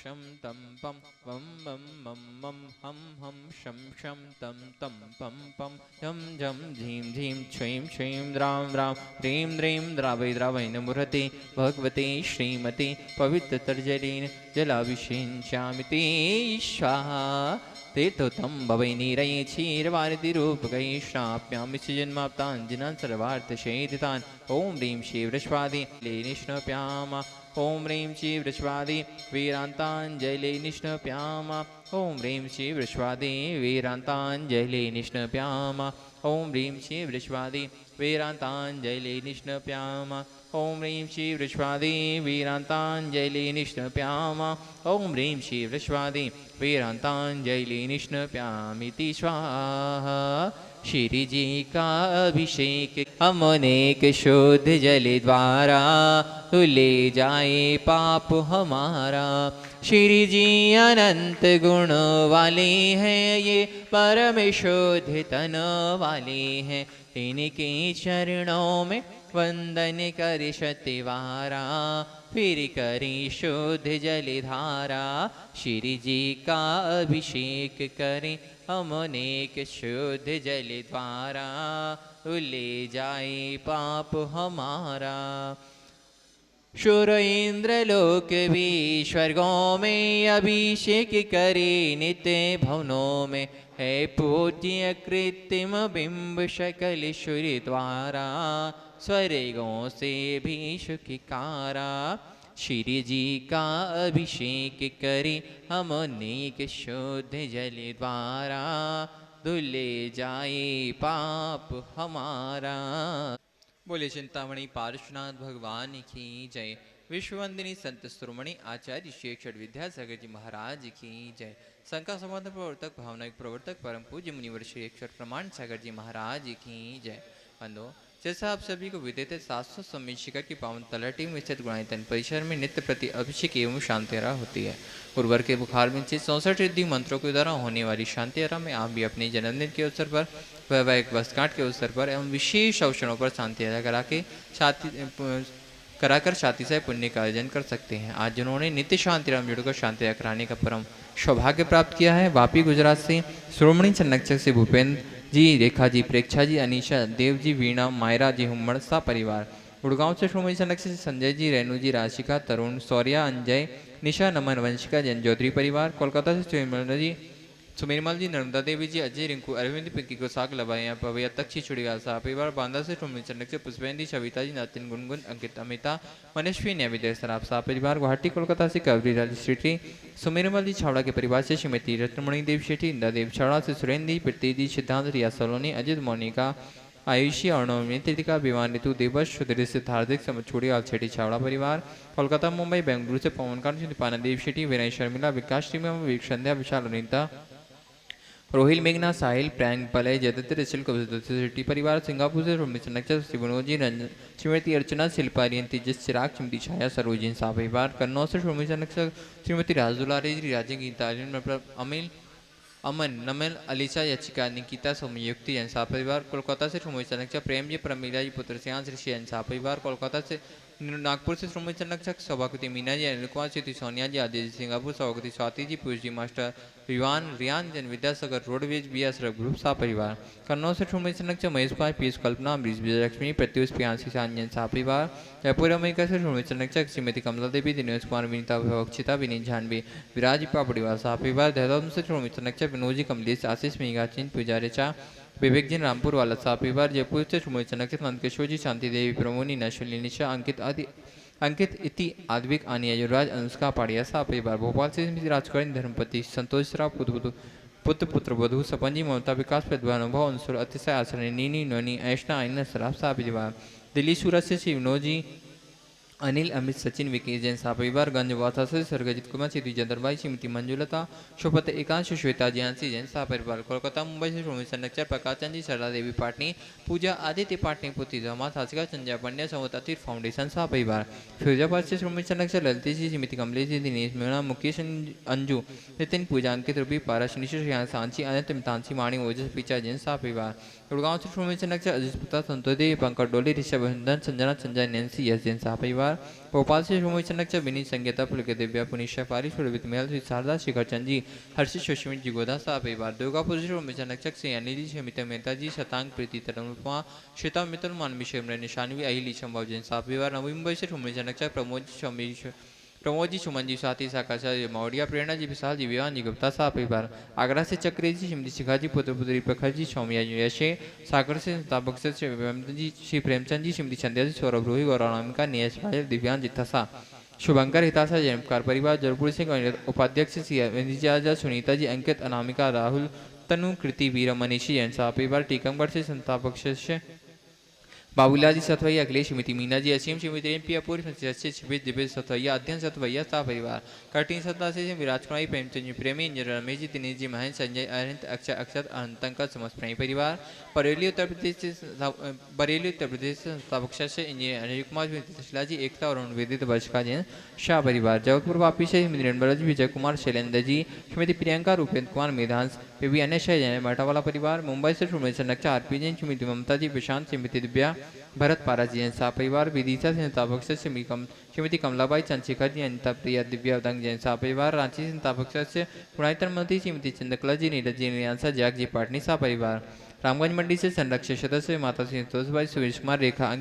शं तं पं वं मं मं मं हम शं तं तं पं पं झं झं झीं झीं छ्वीं छ्वीं द्रां द्रां द्रीं द्रीं द्रावै द्रावै नमोहते भगवते श्रीमते पवित्रतर्जलीन जलाभिषेच्यामिति स्वाहा तीर्थोत्तम भवै नीरये क्षीरवारिधिरूपकै श्राप्यामि जन्माप्ताञ्जनान् सर्वार्थशेदितान् ॐ ह्रीं शिवृष्वादि निष्णप्याम ॐ ह्रीं शिवृष्वादि वीरान्ताञ्जलि निष्णप्याम ॐ ह्रीं शिवृष्वादि वीरान्ताञ्जलि निष्णप्याम ॐ ह्रीं शिवृष्वादि वीरान्ताञ्जलि निष्णप्याम ॐ ह्रीं शिवृष्वादि वीरान्ताञ्जलि निष्णप्याम ॐ ह्रीं शिवृष्वादि वीरान्ताञ्जलि निष्णप्यामिति स्वाहा। श्री जी का अभिषेक हम अनेक शुद्ध जल द्वारा धुले जाए पाप हमारा। श्री जी अनंत गुण वाले हैं, ये परम शुद्ध तन वाले हैं, इनके चरणों में वंदन कर सत्यवारा, फिर करी शुद्ध जल धारा। श्री जी का अभिषेक करें हम अनेक शुद्ध जल द्वारा धुले जाए पाप हमारा। शुर इंद्र लोक भी स्वर्गों में अभिषेक करे नित्य भवनों में, है पूज्य कृत्रिम बिंब शकल सूर्य द्वारा स्वर्गों से भी सुखिकारा। श्री जी का अभिषेक करें हम अनेक शुद्ध जल द्वारा धुले जाए पाप हमारा। बोले चिंतामणि पार्श्वनाथ भगवान की जय। विश्ववंदिनी संत शिरोमणि आचार्य श्री अक्षर विद्यासागर जी महाराज की जय। संका संबंध प्रवर्तक भावनायक प्रवर्तक परम पूज्य मुनिवर श्री अक्षर प्रमाण सागर जी महाराज की जय। बंधु, जैसा आप सभी को विदित है, 700 सम्मिशिका की पावन तलहटी में स्थित गुणायतन परिसर में नित्य प्रति अभिषेक एवं शांतियारा होती है। उर्वर के बुखार में स्थित 64 रिद्धि मंत्रों के द्वारा होने वाली शांतियारा में आप भी अपने जन्मदिन के अवसर पर, वैवाहिक वर्षगांठ के अवसर पर एवं विशेष अवसरों पर शांतियारा कराकर शांति से पुण्य का अर्जन कर सकते हैं। आज जिन्होंने नित्य शांतिराम जुड़कर शांतियारा कराने का परम सौभाग्य प्राप्त किया है, वापी गुजरात से शिरोमणि संरक्षक से भूपेंद्र जी, रेखा जी, प्रेक्षा जी, अनीशा, देव जी, वीणा, मायरा जी, हुम्मड़ सा परिवार। गुड़गांव से शिरोमणि संरक्षक से संजय जी, रेणु जी, राशिका, तरुण, सौर्या, अंजय, निशा, नमन, वंशिका, जैन चौधरी परिवार। कोलकाता से सुमेरमल जी, नर्मदा देवी जी, अजय, रिंकू, अरविंद, पिंकी को साग लबाया पवैया तक्षी चुड़ीवाल साहब परिवार। बांदा से शिरोमणि संरक्षक पुष्पेंद्र, सविता जी, नातिन, गुनगुन, अंकित, अमिता, मनस्वी, न्याविदय सराफ साहब परिवार। गुवाहाटी कोलकाता से कवरी राज शेट्टी, सुमेरमल जी छावड़ा के परिवार से श्रीमती रत्नमणि देव शेट्टी, इंदा देव छावड़ा से सुरेंद्र, प्रीति जी, सिद्धांत, रिया सोलोनी, अजित, मोनिका, आयुषी, अर्णव, कृतिका, विमान, ऋतु, देवश, सुधीर से हार्दिक, समछोड़ी, आलछेटी छावड़ा परिवार। कोलकाता, मुंबई, बेंगलुरु से पवनकांत, दीपाना देव शेट्टी, विनय शर्मिला, विकास श्रीमा, विवेक संध्या, विशाल अनिता, रोहिल, मेघना, साहिल, प्रैंग, पलय, जयदत्त, रिचल, शेट्टी परिवार। सिंगापुर से शिवनोजी, रंजन, श्रीमती अर्चना, शिल्पा, रियन, तेजस, चिराग, चिमटी, छाया, सरोजिन साहब परिवार। कन्नौज से शिरोमणि संरक्षक श्रीमती राजदुलारी, राजे, गीता, अमिल, अमन, नमल, अलीसा, यचिका, निकिता, सौम्युक्ति, जैन साहब परिवार। कोलकाता से शिरोमणि संरक्षक प्रेम जी, प्रमीला जी, पुत्र सियांश, ऋषि, जैन साहब परिवार। कोलकाता से नागपुर से श्रोमणी संरक्षक सभापति मीना जी, अनिल कुमार, सिटी सोनिया जी, आदित्य सिंगापुर, सभापति स्वाति जी, पीयूष जी, मास्टर विवान, रियान जन, Vidyasagar, roadways, B S group साहब परिवार। कन्नौज से श्रोमणी संरक्षक महेश कुमार, पीयूष, कल्पना, अमरीश, विजयलक्ष्मी, प्रत्युष, प्रियांशी, सान्यन साहब परिवार। जयपुर अमेरिका से श्रोमणी संरक्षक श्रीमती कमला देवी, दिनेश कुमार, विनीता, अक्षिता, विनीत झानवी, विराज परिवार साहब परिवार। देहरादून से श्रोमणी संरक्षक विनोद जी, कमलेश, आशीष, मेघा, चिंत, पुजारी चा, विवेक जी, रामपुर वाला साहब परिवार। जयपुर से श्रोमणी संरक्षक नंदकिशोर जी, शांति देवी, प्रमोनी, नशली, निशा, अंकित इति, आद्विक, आनिया, युवराज, अनुष्का, पाड़िया साहब परिवार। भोपाल से राजकरण, धर्मपति, संतोष राव, पुत्र वधु, सपन जी, ममता, विकास, प्रतिभा, अनुभव, अंशुर, अतिशय, आश्रय, नीनी, नोनी, ऐशना, आइना, सराफ साहब परिवार। दिल्ली सूरत से शिवनोद जी, अनिल, अमित, सचिन, विकेश, जैन साहब परिवार। गंजवासा से सर्गजित कुमार, सिद्धि, चंद्रबाई, श्रीमती मंजुलता, शोभत, एकांश, श्वेता, जयांसी, जैन साहब परिवार। कोलकाता, मुंबई से श्रोमणी संरक्षक प्रकाश चंद जी, सरला देवी पाटनी, पूजा, आदित्य पाटनी, पुत्री जमा, सासिका, संजय पंड्या, समतातीर फाउंडेशन साहब परिवार। फिरोजाबाद से श्रोमणी संरक्षक ललित जी, श्रीमती कमलेश जी, दिनेश मीणा, मुकेश, अंजू, नितिन, पूजा, अंकित, रूपी, पारस, निशा, सांची, अनंत, मितांशी, माणी, ओजस, पीचा, जैन साहब परिवार। गुड़गांव से श्रोमणी संरक्षक अजित, संतोष देवी, पंकज डोली, ऋषभ, संजना, संजय, नैन्सी, यस, जैन साहब परिवार। परिवार। भोपाल से श्रोमणी संरक्षक विनीत संगीता पुलके दिव्या पुनीशा पारिश पुलवित महल श्री शारदा शिखर चंद जी हर्षित सुष्मित जी गोदा साह परिवार। दुर्गापुर से श्रोमणी संरक्षक से अनिल जी शमिता मेहता जी शतांग प्रीति तरुणुपमा श्वेता मित्र मानवी शेमर निशानवी अहिली संभव जैन साह परिवार। नवी मुंबई से श्रोमणी संरक्षक प्रमोद जी सुमन जी साथी साकाशा मौर्या प्रेरणा जी विशाल जी विवान जी गुप्ता साह परिवार। आगरा से चक्रे जी श्रीमती शिखा जी पुत्र पुत्री प्रखर जी सौम्या यशे सागर से ताबक्सर से जी श्री प्रेमचंद जी श्रीमती संध्या जी सौरभ रोही गौरवनामिका नीयश भाई दिव्यांग जित्थासा शुभंकर हितासा जयकार परिवार। जयपुर से उपाध्यक्ष सी आजा सुनीता जी अंकित अनामिका राहुल तनु कृति वीर मनीषी जैन साह परिवार। टीकमगढ़ से संतापक्ष बाबूलाल जी सतवैया अखिलेश श्रीमती मीना जी असीम श्रीमती एमपी अपूर्व शिविर दिव्य सतवैया अध्ययन सतवैया साह परिवार। कटिंग सत्ता से विराज कुमारी प्रेमचंद जी प्रेमी इंजन रमेश जी दिनेश जी महेंद्र संजय अरविंद अक्षय अक्षत अनंतंका समस्त प्रेमी परिवार। बरेली उत्तर प्रदेश संस्थापक्षा से इंजीनियर अनिल कुमार शिला जी एकता और वेदित वर्ष का जैन शाह परिवार। जबलपुर वापी से श्रीमती निर्मला जी विजय कुमार शैलेंद्र जी श्रीमती प्रियंका रूपेंद्र कुमार मेधांश पीवी अन्य शह जैन मेटावाला परिवार। मुंबई से श्रोमणी संरक्षक आरपी जैन श्रीमती ममता जी प्रशांत श्रीमती दिव्या भरत पारा जी जैन साह परिवार। विदिशा से संस्थापक श्रीमती कमलाबाई चंद्रशेखर जी अनिता प्रिया दिव्या उदंग जैन साह परिवार। रांची से संस्थापक से पुरातन मंत्री श्रीमती चंद्रकला जी नीरज जी नियांसा जैक जी पाटनी साह परिवार। रामगंज मंडी से संरक्षक सदस्य माता श्री संतोषबाई सुरेश कुमार रेखा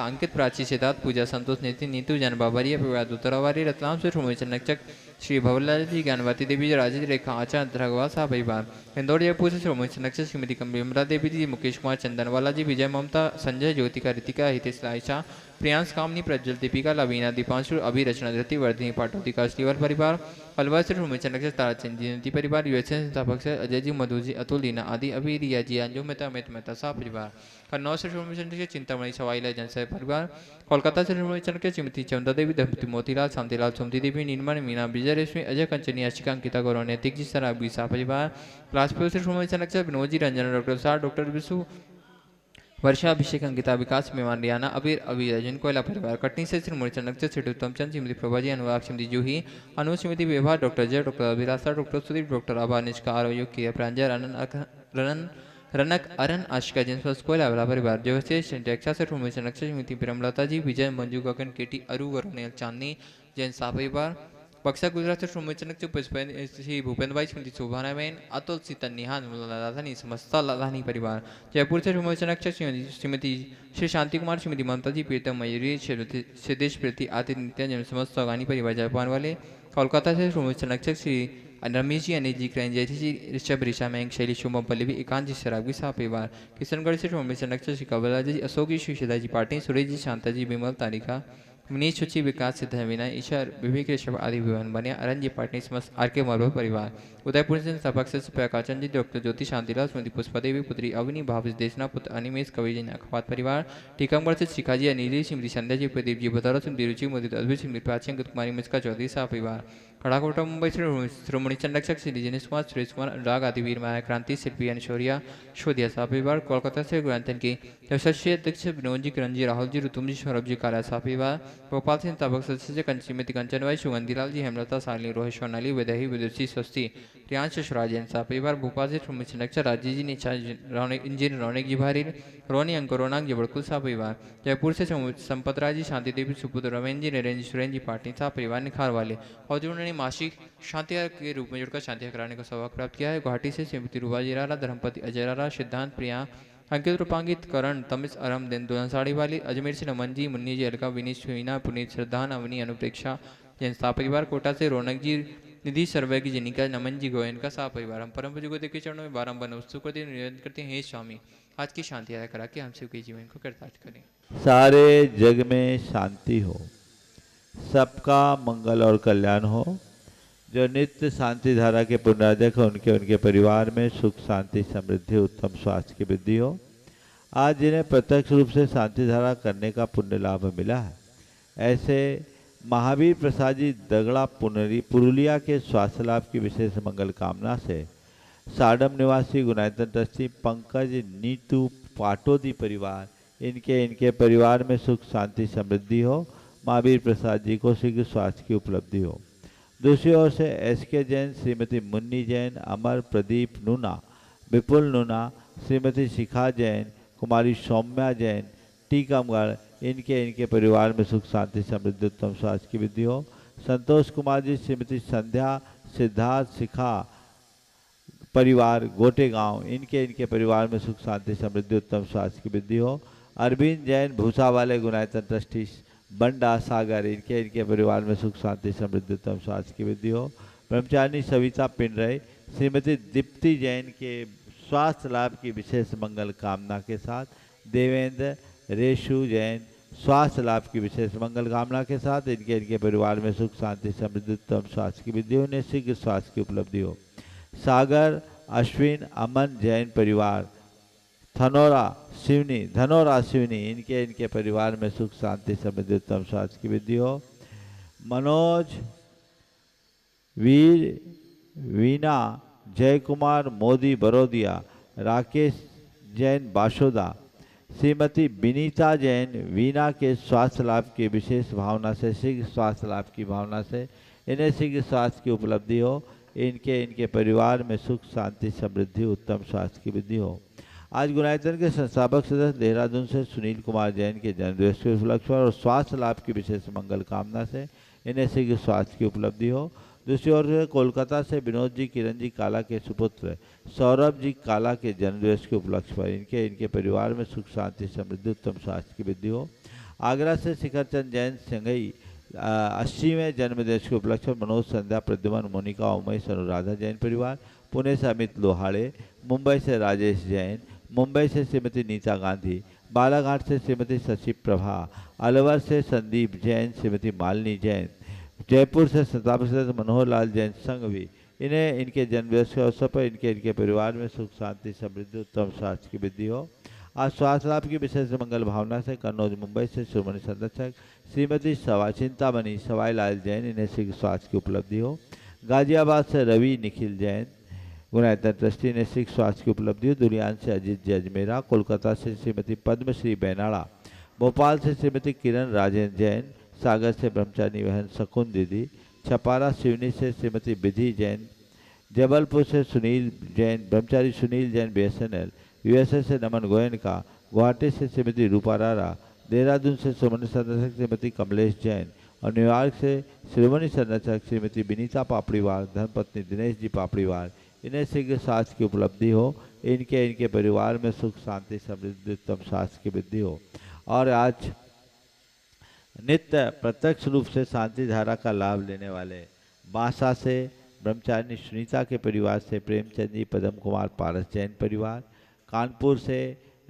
अंकित प्राची सिद्धार्थ पूजा संतोष नितिन नीतू जैन बाबरिया परिवार दुतरावारी। रतलाम से श्रोमणी संरक्षक श्री भवरलाल जी ज्ञानवती देवी राजेश रेखा आचार्य अंतरागवा साह परिवार। इंदौर जयपुर से श्रोमणी संरक्षक श्रीमती विमला देवी जी मुकेश कुमार चंदनवाला जी विजय ममता संजय ज्योतिका रितिका हितेश आयशा प्रियांश कामनी प्रज्वल दीपिका लवीना दीपांशु अभी रचना धृति वर्धिनी पाटोदी का श्रीवर परिवार। अलवर से श्रोमणी संरक्षक ताराचंद जी परिवार। यूएसए संस्थापक से अजय जी मधु जी अतुल दीना आदि अभी रिया जी अंजू मेहता अमित मेहता साह परिवार। कन्नौज से श्रोमणी संरक्षक चिंतामणि सवाईला जनसह परिवार। कोलकाता से श्रोमणी संरक्षक श्रीमती चंदा देवी दंपति मोतीलाल शांतिलाल सुमति देवी निर्मल मीना विजय रेशमी अजय कंचनी आशिका अंकिता गौरव नैतिक जी सराबी साह परिवार। बिलासपुर से श्रोमणी संरक्षक विनोद जी रंजन डॉक्टर साह डॉक्टर विशु वर्षा अभिषेक अंकिता विकास मेहमान रियाना अबीर अबीर अर्जुन कोयला परिवार। कटनी से श्रीमती संरक्षक श्री उत्तम चंद श्रीमती प्रभा जी अनुराग श्रीमती जूही अनु श्रीमती व्यवहार डॉक्टर जय डॉक्टर अभिलाषा डॉक्टर सुदीप डॉक्टर आभा निष्का आरोग्य किया प्रांजल रनक अरन आशिका जैन स्वस्थ कोयला परिवार। जो से टेक्सा से श्रोमणी संरक्षक श्रीमती प्रेमलता जी विजय मंजू गगन केटी अरु वरुणेल चांदनी जैन साह परिवार। बक्सा गुजरात से श्रोमणी संरक्षक श्री भूपेंद्र भाई श्रीमती शोभाना बहन अतुल सीतन निहान राधानी समस्त लाधानी परिवार। जयपुर से श्रोमणी संरक्षक श्रीमती श्री शांति कुमार श्रीमती ममता जी प्रीतम मयूरी सिद्धेश प्रीति आदित्य नित्यानंद समस्त सौगानी परिवार जापान वाले। कोलकाता से श्रोमणी संरक्षक श्री रमेश जी अनिल जी क्रैन जयती जी ऋषभ ऋषा मैंग शैली शुभम पल्लवी एकांत जी शराबी साह परिवार। किशनगढ़ से श्रोमणी संरक्षक श्री कबला जी अशोक जी श्री जी पाटिल सुरेश जी शांता जी विमल तारिका मनीष सुची विकास सिद्ध विनय ईश्वर विवेक ऋषभ आदि विमान बनिया अरन जी पाटनी समस्त आर के मरभर परिवार। उदयपुर से संस्थापक से प्रकाशन जी डॉक्टर ज्योति शांतिलाल स्मृति पुष्पा देवी पुत्री अवनी भावेश देशना पुत्र अनिमेश कवि जैन अखबात परिवार। टीकमगढ़ से शिखा जी अनिल श्रीमती संध्या जी प्रदीप जी बतौर श्रीमती रुचि मोदी अद्भुत श्रीमती प्राची अंकित कुमारी मिश्का चौधरी साह परिवार। खड़ाकोटा मुंबई से श्रोमणी संरक्षक श्री दिनेश कुमार सुरेश कुमार अनुराग आदि वीर माया क्रांति शिल्पी अनशौरिया शोधिया साह परिवार। कोलकाता से गुरंतन के यशस्वी अध्यक्ष विनोद जी किरण जी राहुल जी ऋतुम जी सौरभ जी काला साह परिवार। भोपाल से संस्थापक सदस्य श्रीमती कंचनवाई सुगंधीलाल जी हेमलता साली रोहित सोनाली विदही विदुषी स्वस्ति प्रियांश स्वराज जैन साह परिवार। भोपाल से श्रोमणी संरक्षक राजीव जी निशा इंजीनियर रौनक जी भारी रोनी अंक रोनांग जबड़कुल साह परिवार। जयपुर से संपत राज जी शांति देवी सुपुत्र रमेन जी नरेंद्र सुरेन जी पाटनी साह परिवार निखार वाले और जिन्होंने मासिक शांति के रूप में जुड़कर शांति कराने का सौभाग्य प्राप्त किया है। गुवाहाटी से श्रीमती रूबा जी रारा धर्मपति अजय रारा सिद्धांत प्रिया अंकित रूपांकित करण तमिस अरम दिन दुल्हन साड़ी वाली। अजमेर से नमन जी मुन्नी जी अलका विनीत सुहीना पुनीत श्रद्धान अवनी अनुप्रेक्षा जैन साह परिवार। कोटा से रौनक जी निधि सर्वे की जनिका नमन जी गोयन का साह परिवार। हम परम पूज्य गुरुदेव के चरणों में बारंबार नमस्कार करते निवेदन करते हैं, हे स्वामी आज की शांति अदा करा के हम सबके जीवन को कृतार्थ करें। सारे जग में शांति हो, सबका मंगल और कल्याण हो। जो नित्य शांति धारा के पुनराधक हो उनके परिवार में सुख शांति समृद्धि उत्तम स्वास्थ्य की वृद्धि हो। आज जिन्हें प्रत्यक्ष रूप से शांति धारा करने का पुण्य लाभ मिला है, ऐसे महावीर प्रसाद जी दगड़ा पुरुलिया के स्वास्थ्य लाभ की विशेष मंगल कामना से साडम निवासी गुनायतन ट्रस्टी पंकज नीतू पाटोदी परिवार इनके परिवार में सुख शांति समृद्धि हो। महावीर प्रसाद जी को शीघ्र स्वास्थ्य की उपलब्धि हो। दूसरी ओर से एसके जैन श्रीमती मुन्नी जैन अमर प्रदीप नूना विपुल नूना श्रीमती शिखा जैन कुमारी सौम्या जैन टीकमगढ़ इनके इनके परिवार में सुख शांति समृद्धि उत्तम स्वास्थ्य की वृद्धि हो। संतोष कुमार जी, श्रीमती संध्या, सिद्धार्थ, शिखा परिवार गोटे गांव, इनके इनके परिवार में सुख शांति समृद्धि उत्तम स्वास्थ्य की वृद्धि हो। अरविंद जैन, भूसा वाले गुणायतन ट्रस्टी बंडा सागर, इनके इनके परिवार में सुख शांति समृद्धि उत्तम स्वास्थ्य की वृद्धि हो। ब्रह्मचारिणी सविता पिंडरे, श्रीमती दीप्ति जैन के स्वास्थ्य लाभ की विशेष मंगल कामना के साथ, देवेंद्र रेशु जैन स्वास्थ्य लाभ की विशेष मंगल कामना के साथ, इनके इनके परिवार में सुख शांति समृद्धि उत्तम स्वास्थ्य की वृद्धि हो, उन्हें शीघ्र स्वास्थ्य की उपलब्धि हो। सागर अश्विन अमन जैन परिवार धनौरा शिवनी, इनके इनके परिवार में सुख शांति समृद्धि उत्तम स्वास्थ्य की वृद्धि हो। मनोज वीर वीना जय कुमार मोदी बरोदिया, राकेश जैन बाशोदा, श्रीमती विनीता जैन वीना के स्वास्थ्य लाभ की विशेष भावना से, शीघ्र स्वास्थ्य लाभ की भावना से इन्हें शीघ्र स्वास्थ्य की उपलब्धि हो। इनके इनके परिवार में सुख शांति समृद्धि उत्तम स्वास्थ्य की वृद्धि हो। आज गुणायतन के संस्थापक सदस्य देहरादून से सुनील कुमार जैन के जन्मदिवस के उपलक्ष्य और स्वास्थ्य लाभ की विशेष मंगल कामना से इन्हें शीघ्र स्वास्थ्य की उपलब्धि हो। दूसरी ओर कोलकाता से विनोद जी किरण जी काला के सुपुत्र सौरभ जी काला के जन्मदिवस के उपलक्ष्य पर इनके इनके परिवार में सुख शांति समृद्धि उत्तम स्वास्थ्य की वृद्धि हो। आगरा से शिखर चंद जैन संगई 80वें जन्मदिवस के उपलक्ष्य पर मनोज संध्या प्रद्युमन मोनिका उमेश अनुराधा जैन परिवार, पुणे से अमित लोहाड़े, मुंबई से राजेश जैन, मुंबई से श्रीमती नीता गांधी, बालाघाट से श्रीमती शशि प्रभा, अलवर से संदीप जैन, श्रीमती मालिनी जैन, जयपुर से संस्थापक मनोहर लाल जैन संघवी, इन्हें इनके जन्मदिवस के अवसर पर इनके इनके परिवार में सुख शांति समृद्धि उत्तम स्वास्थ्य की वृद्धि हो। आज स्वास्थ्य लाभ की विशेष मंगल भावना से कन्नौज मुंबई से शिरोमणि संरक्षक श्रीमती चिंतामणि सवाई लाल जैन, इन्हें शीघ्र स्वास्थ्य की उपलब्धि हो। गाजियाबाद से रवि निखिल जैन गुणायतन ट्रस्टी ने शीघ्र स्वास्थ्य की उपलब्धि हो। दुलियान से अजीत जी अजमेरा, कोलकाता से श्रीमती पद्मश्री बैनाड़ा, भोपाल से श्रीमती किरण राजेंद्र जैन, सागर से ब्रह्मचारी बहन शकुन दीदी, छपारा सिवनी से श्रीमती विधि जैन, जबलपुर से सुनील जैन ब्रह्मचारी सुनील जैन BSNL, USA से नमन गोयनका, गुवाहाटी से श्रीमती रूपा रारा, देहरादून से श्रोमणी संरक्षक श्रीमती कमलेश जैन और न्यूयॉर्क से श्रोमणी संरक्षक श्रीमती विनीता पापड़ीवार, धर्मपत्नी दिनेश जी पापड़ीवार, इन्हें शीघ्र स्वास्थ्य की उपलब्धि हो। इनके इनके परिवार में सुख शांति समृद्धि उत्तम स्वास्थ्य की वृद्धि हो। और आज नित्य प्रत्यक्ष रूप से शांति धारा का लाभ लेने वाले बांसा से ब्रह्मचारिणी सुनीता के परिवार से प्रेमचंद जी पदम कुमार पारस जैन परिवार, कानपुर से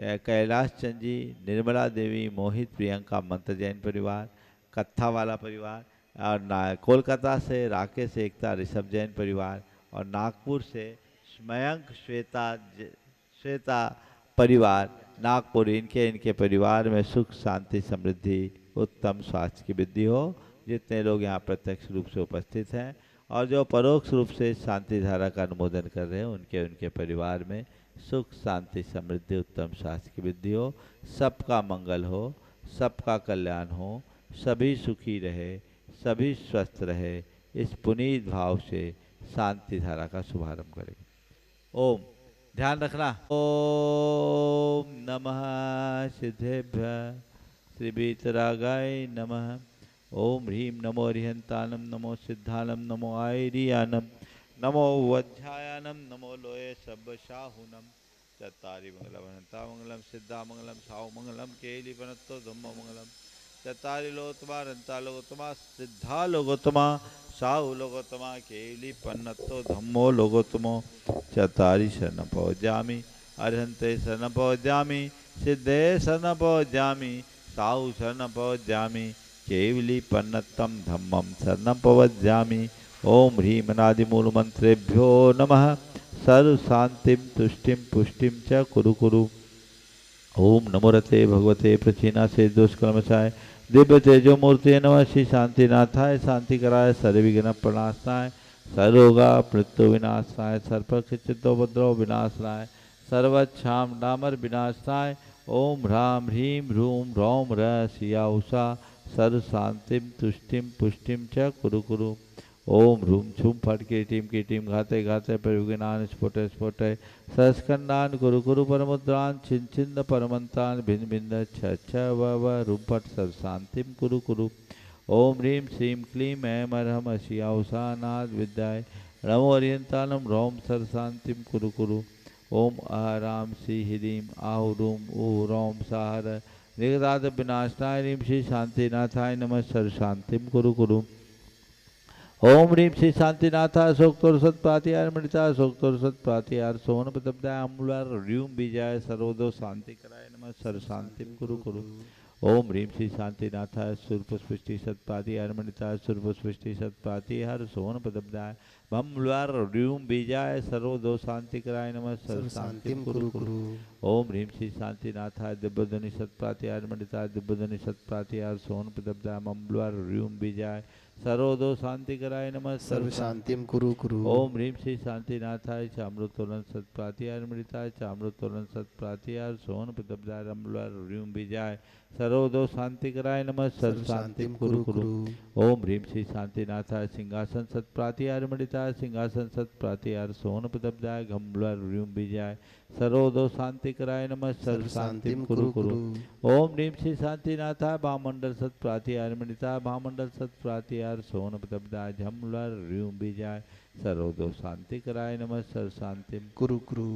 कैलाश चंद जी, निर्मला देवी, मोहित प्रियंका मंत्र जैन परिवार, कत्था वाला परिवार, और कोलकाता से राकेश एकता ऋषभ जैन परिवार, और नागपुर से मयंक श्वेता परिवार नागपुर, इनके इनके परिवार में सुख शांति समृद्धि उत्तम स्वास्थ्य की वृद्धि हो। जितने लोग यहाँ प्रत्यक्ष रूप से उपस्थित हैं और जो परोक्ष रूप से शांति धारा का अनुमोदन कर रहे हैं, उनके उनके परिवार में सुख शांति समृद्धि उत्तम स्वास्थ्य की वृद्धि हो। सबका मंगल हो, सबका कल्याण हो, सभी सुखी रहे, सभी स्वस्थ रहे, इस पुनीत भाव से शांति धारा का शुभारंभ करेंगे। ओम, ध्यान रखना। ओम नमः सिद्धेभ्य श्री वीतरागाय नमः। ओम ह्रीं नमो हरिहंतानम, नमो सिद्धानम, नमो आयरियानम, नमो वध्यायानम, नमो लोये सब्बशाहुनम। चत्तारि मंगलम हंता मंगलम, सिद्धा मंगलम, साहु मंगलम, केली वनत्तो धम्म मंगलम। चत्तारि लोकोत्तमा हंता लोकोत्तमा, सिद्धा लोकोत्तमा, साहु लोकोत्तमा, केली पन्नत्तो धम्मो लोकोत्तमो। चत्तारि शरणं पवज्जामि, अरहन्ते शरणं पवज्जामि, सिद्धे शरणं पवज्जामि, साहु शरणं पवज्जामि, केवली पन्नत्तम धम्मम शरणं पवज्जामि। ओम ह्रीं अनादिमूल मंत्रेभ्यो नमः। सर्व शांतिं तुष्टिं पुष्टिं च कुरु कुरु। ओम नमो रते भगवते प्रचीना से दुष्कर्मचाय दिव्य तेजो मूर्ति नमः। श्री शांतिनाथाय शांति कराय, सर्वविघ्न प्रणाशाय, सर्वरोगा मृत्यु विनाशाय, सर्वचित्तोपद्रव विनाशाय, सर्वच्छाम डामर विनाशाय। ओम ह्रां ह्रीं ह्रूं ह्रौं सिया उषा सर्व शांतिं तुष्टिं पुष्टिं च कुरु कुरु। ओम ह्रूम छुम फट की टीम घाते घाते प्रयुगिनान स्फुट स्फुटे सस्कंदान कुरु कुरु परमुद्रान छिन छिंद परमंतान भिन्न भिन्न छ व रूम फट सर शांतिम कुरु कुरु ओम ह्रीम श्रीं क्लीं ऐं अरहम अशियाउषानाद विद्याय नमो अरियंतानम रोम सर शांतिम कुरु कुरु ओम आराम श्री ह्रीं आहुरूम ऊह रोम साहर निगदाद विनाशनाय ह्रीं श्री शांतिनाथाय नमः सर शांतिम कुरु कुरु ओम ह्रीं श्री शांतिनाथा सोक्तोर सत्प्रातिहार मृता सोक्तोर सत्प्रातिहार सोन प्रतपदाय अमूलार ह्रीं बीजाय सर्वदो शांति कराय नमः सर शांतिम कुरु कुरु ओम ह्रीं श्री शांतिनाथाय सुरपुष्टि सत्प्रातिहार मृता सुरपुष्टि सत्प्रातिहार सोन प्रतपदाय ममलवार ह्रीं बीजाय सर्वदो शांति कराय नमः सर शांतिम कुरु कुरु ओम ह्रीं श्री शांतिनाथाय दिव्यध्वनि सत्प्रातिहार मृता दिव्यध्वनि सत्प्रातिहार सोन प्रतपदाय ममलवार ह्रीं बीजाय सर्वदो शांति कराय नमः सर्व शांतिम कुरु कुरु ओम ह्रीं श्री शांतिनाथाय चामृतोलन सत्प्रातिहार मृताय चामृतोलन सत्प्रातिहार सोन प्रतपदाय रमलवार ह्रीं बीजाय सर्वदो शांति कराय नमः सर्व शांतिम कुरु कुरु ओम ह्रीं श्री शांतिनाथाय सिंहासन सत्प्रातिहार मृताय सिंहासन सत्प्रातिहार सोन प्रतपदाय घमलवार ह्रीं बीजाय सर्वदो शांति कराय नमः सर्व शांतिम कुरु कुरु ओम ह्रीं श्री शांतिनाथाय भामंडल सत्प्रातिहार मृताय भामंडल सत्प्रातिहार सोन प्रतपदाय झमलवार ह्रीं बीजाय सर्वदो शांति कराय नमः सर्व शांतिम कुरु कुरु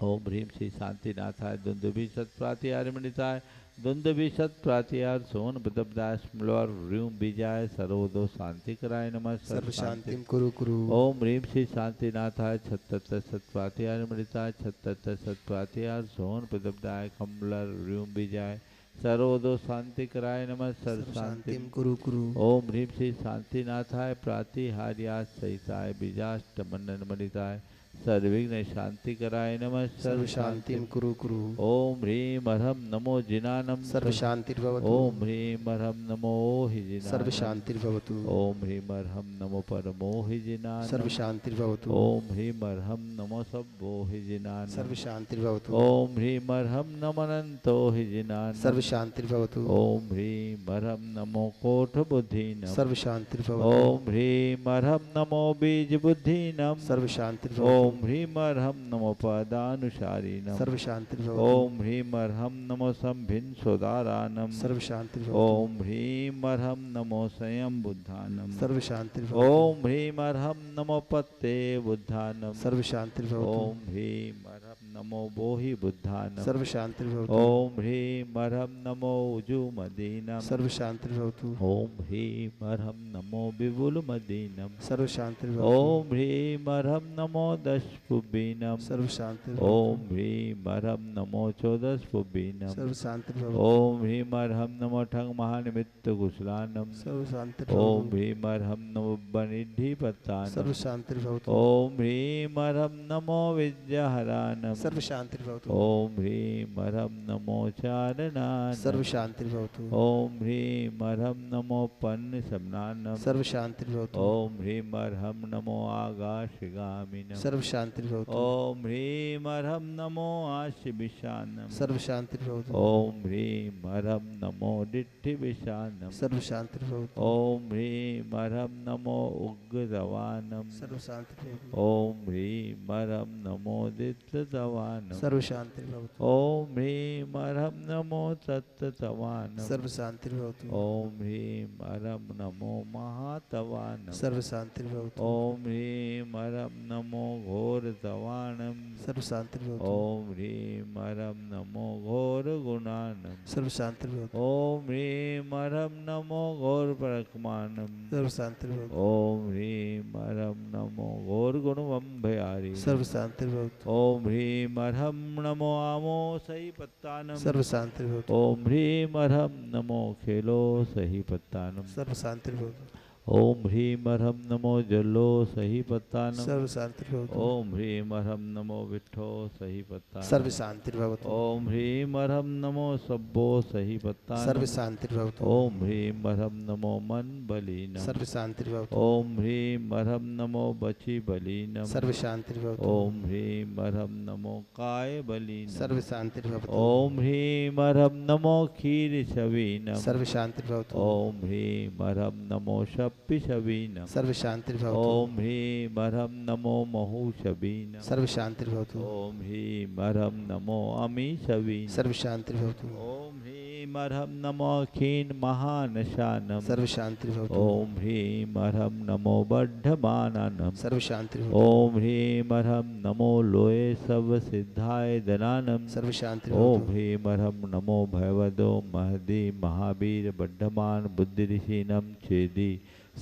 ओम ह्रीं श्री शांतिनाथाय दुंदुभि सत्प्रातिहार मृताय दुंदुभि सत्प्रातिहार सोन प्रतपदाय स्मलवार ह्रीं बीजाय सर्वदो शांति कराय नमः सर्व शांतिम कुरु कुरु ओम ह्रीं श्री शांतिनाथाय छत्तर सत्प्रातिहार मृताय छत्तर सत्प्रातिहार सोन प्रतपदाय कमलर ह्रीं बीजाय सर्वदो शांति कराय नमः सर्व शांतिम कुरु कुरु ओम ह्रीं श्री शांतिनाथाय प्रातिहार्या सहिताय बीजाष्ट मंडन मणिताय सर्विघ्न शांति कराय नमः सर्व शांतिम कुरु कुरु ओम ह्रीं अर्हं नमो जिनानम सर्व शांतिर्भवतु ओम ह्रीं अर्हं नमो हि जिनानम सर्व शांतिर्भवतु ओम ह्रीं अर्हं नमो परमो हि जिनानम सर्व शांतिर्भवतु ओम ह्रीं अर्हं नमो सब्बो हि जिनानम सर्व शांतिर्भवतु ओम ह्रीं अर्हं नमनन्तो हि जिनानम सर्व शांतिर्भवतु ओम ह्रीं अर्हं नमो कोट बुद्धिनम सर्व शांतिर्भवतु ओम ह्रीं अर्हं नमो बीज बुद्धिनम सर्व शांतिर्भवतु ओम ह्रीं अर्हं नमो पदानुसारिणम सर्व शांतिर्भवतु ओम ह्रीं अर्हं नमो संभिन सोदारानम सर्व शांतिर्भवतु ओम ह्रीं अर्हं नमो स्वयं बुद्धानम सर्व शांतिर्भवतु ओम ह्रीं अर्हं नमो पत्ते बुद्धानम सर्व शांतिर्भवतु ओम ह्रीं अर्हं नमो बोहि बुद्धानम सर्व शांतिर्भवतु ओम ह्रीं अर्हं नमो उजुमदीनम सर्व शांतिर्भवतु ओम ह्रीं अर्हं नमो विपुलमदीनम सर्व शांतिर्भवतु ओम ह्रीं अर्हं नमो दशपुबीनम सर्व शांतिर्भवतु ओम ह्रीं अर्हं नमो चौदशपुबीनम सर्व शांतिर्भवतु ओम ह्रीं अर्हं नमो ठंग महानिमित्त कुशलानम सर्व ओम शांतिर्भवतु ह्रीं अर्हं नमो बनिधिपत्तानम सर्व शांतिर्भवतु ओम ह्रीं अर्हं नमो विद्याहरानम सर्व शांतिर्भवतु ओम ह्रीं अर्हं नमो चारणानम सर्व शांतिर्भवतु ओम ह्रीं अर्हं नमो पन्न समनानम सर्व शांतिर्भवतु ओम ह्रीं अर्हं नमो आगाशगामिनम सर्व शांतिर्भवतु ओम ह्रीं अर्हं नमो आशिविशानम सर्व शांतिर्भवतु ओम ह्रीं अर्हं नमो दिट्ठिविशानम सर्व शांतिर्भवतु ओम ह्रीं अर्हं नमो उग्रवानम सर्व शांतिर्भवतु ओम ह्रीं अर्हं नमो दित्तवानम सर्व शांतिर्भवतु ओम ह्रीं अर्हं नमो तत्तवानम सर्व शांतिर्भवतु ओम ह्रीं अर्हं नमो महातवानम सर्व शांतिर्भवतु ओम ह्रीं अर्हं नमो घोरतवानम सर्व शांतिर्भवतु ओम ह्रीं अर्हं नमो घोरगुणानम सर्व शांतिर्भवतु ओम ह्रीं अर्हं नमो घोरपरकमानम सर्व शांतिर्भवतु ओम ह्रीं अर्हं नमो घोरगुणवम्भयारी सर्व शांतिर्भवतु ओम ह्रीं अर्हं नमो आमो सही पत्तानम सर्व शांतिर्भवतु ओम ह्रीं अर्हं नमो खेलो सही पत्तानम सर्व शांतिर्भवतु ओम ह्रीं अर्हं नमो जलो सही पत्तानम सर्व शांतिर्भवतु ओम ह्रीं अर्हं नमो विट्ठो सही पत्तानम सर्व शांतिर्भवतु ओम ह्रीं अर्हं नमो सब्बो सही पत्तानम सर्व शांतिर्भवतु ओम ह्रीं अर्हं नमो मन बलीनम सर्व शांतिर्भवतु ओम ह्रीं अर्हं नमो बची बलीनम सर्व शांतिर्भवतु ओम ह्रीं अर्हं नमो काय बलीनम सर्व शांतिर्भवतु ओम ह्रीं अर्हं नमो क्षीर छवीनम सर्व शांतिर्भवतु ओम ह्रीं अर्हं नमो शप पिशवीनम सर्व शांतिर्भवतु ओम ह्रीं अर्हं नमो महूषवीनम सर्व शांतिर्भवतु ओम ह्रीं अर्हं नमो अमीशवीनम सर्व शांतिर्भवतु ओम ह्रीं अर्हं नमो खीन महानशानम सर्व शांतिर्भवतु ओम ह्रीं अर्हं नमो बद्धमाननम सर्व शांतिर्भवतु ओम ह्रीं अर्हं नमो लोये सर्व सिद्धाय दनानम सर्व ओम शांतिर्भवतु ह्रीं अर्हं नमो भयवदो महदी महावीर बद्धमान बुद्धि ऋषिनम चेदी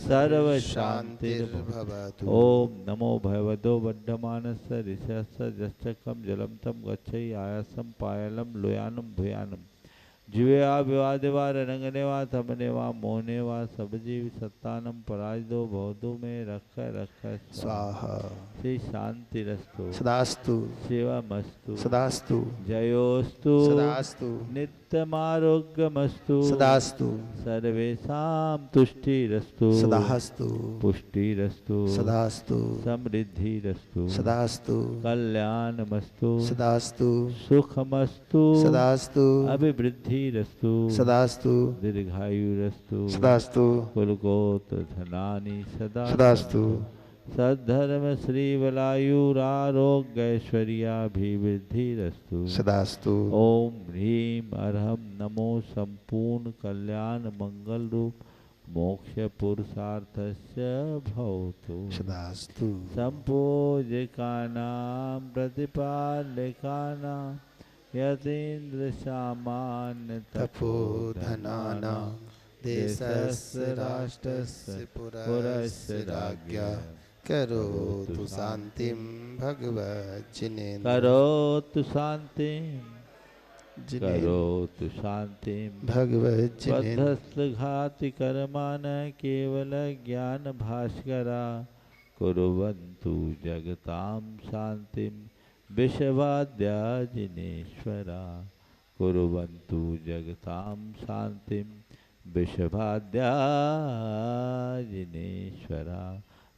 सर्व शांतिर्भवतु ओम नमो भयवदो बद्धमानस्य ऋषस्य जश्चकम जलम तम गच्छै आयासम पायलम लोयानम भूयानम जीवेवा विवादेवा रंगनेवा थमनेवा मोहनेवा सब जीव सत्तानम पराजदो भवदो में रख स्वाहा श्री शांति रस्तु सदास्तु शिवमस्तु सदास्तु जयोस्तु सदास्तु नित्यमारोग्यमस्तु सदास्तु सर्वेषां तुष्टिरस्तु सदास्तु पुष्टिरस्तु सदास्तु समृद्धिरस्तु सदास्तु कल्याणमस्तु सदास्तु सुखमस्तु सदास्तु अभिवृद्धिरस्तु सदास्तु दीर्घायुरस्तु सदास्तु कुलकोत धनानि सदा सदास्तु सद्धर्म श्री बलायुरारोग्यैश्वर्याभिवृद्धिरस्तु सदास्तु ओम ह्रीं अर्हं नमो संपूर्ण कल्याण मंगल रूप मोक्ष पुरुषार्थस्य भवतु सदास्तु संपूजकानां प्रतिपालकानां यतीन्द्र सामान्य तपोधनानां देशस्य राष्ट्रस्य पुरस्य राज्ञा करोतु शान्तिं भगवज्जिनेन्द्र करोतु शान्तिं करोतु शान्तिं भगवज्जिनेन्द्र बद्धस्लघाति कर्माण केवल ज्ञान भास्करा कुर्वन्तु जगतां शान्तिं विश्वाद्या जिनेश्वरा कुर्वन्तु जगतां शान्तिं विश्वाद्या जिनेश्वरा।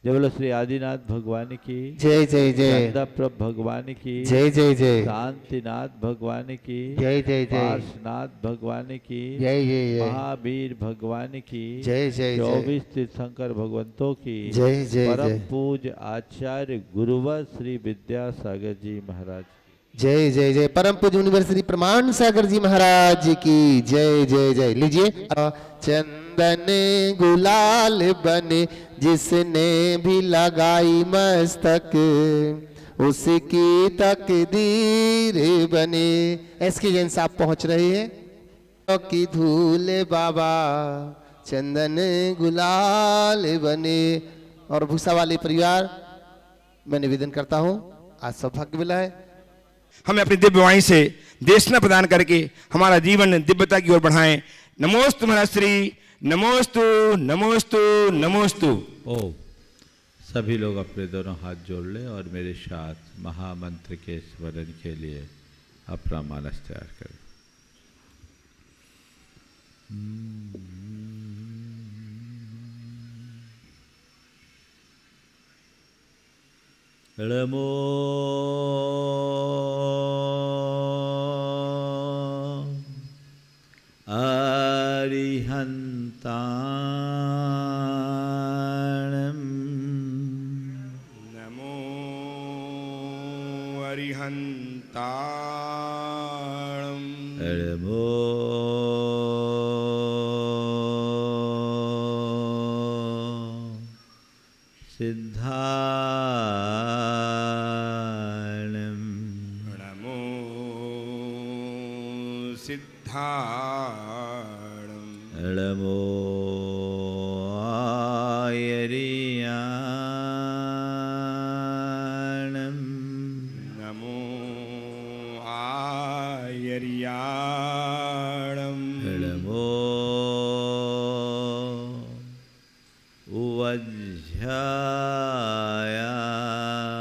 जय बोलो श्री आदिनाथ भगवान की जय जय जय नंदप्रभ भगवान की जय जय जय शांतिनाथ भगवान की जय जय जय पार्श्वनाथ भगवान की जय जय जय महावीर भगवान की जय जय 24 तीर्थंकर भगवंतों की जय जय परम जय पूज्य आचार्य गुरुवर श्री विद्यासागर जी महाराज जय जय जय परम पूज्य मुनिवर श्री प्रमाण सागर जी महाराज की जय जय जय। लीजिए चंदन गुलाल बने जिसने भी लगाई मस्तक उसकी तकदीर बने। एसके जैन साहब पहुंच रहे हैं की धूल बाबा चंदन गुलाल बने। और भूसा वाले परिवार मैं निवेदन करता हूं आज सौभाग्य मिला है हमें अपनी दिव्य वाणी से देशना प्रदान करके हमारा जीवन दिव्यता की ओर बढ़ाएं। नमोस्तु महाराज श्री नमोस्तु नमोस्तु नमोस्तु। ओ सभी लोग अपने दोनों हाथ जोड़ लें और मेरे साथ महामंत्र के स्मरण के लिए अपना मानस तैयार करें। नमो अरिहन्ताणं नमो अरिहन्ताणं नमो सिद्धाणं नमो सिद्धाणं नमो आयर्याणं नमो आयर्याणं नमो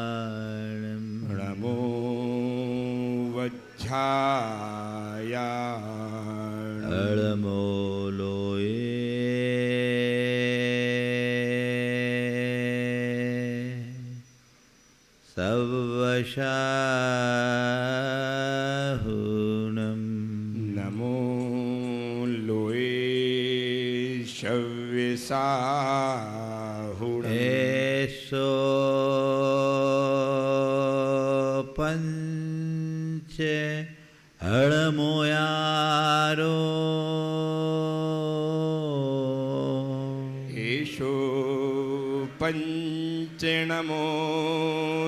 वज्झायाणं नमो वज्झायाणं नमो लोये सवशाहुनं नमो लोये शव्य साहुणम् ऐसो पंच हड़मोयारो एषो पंचणमो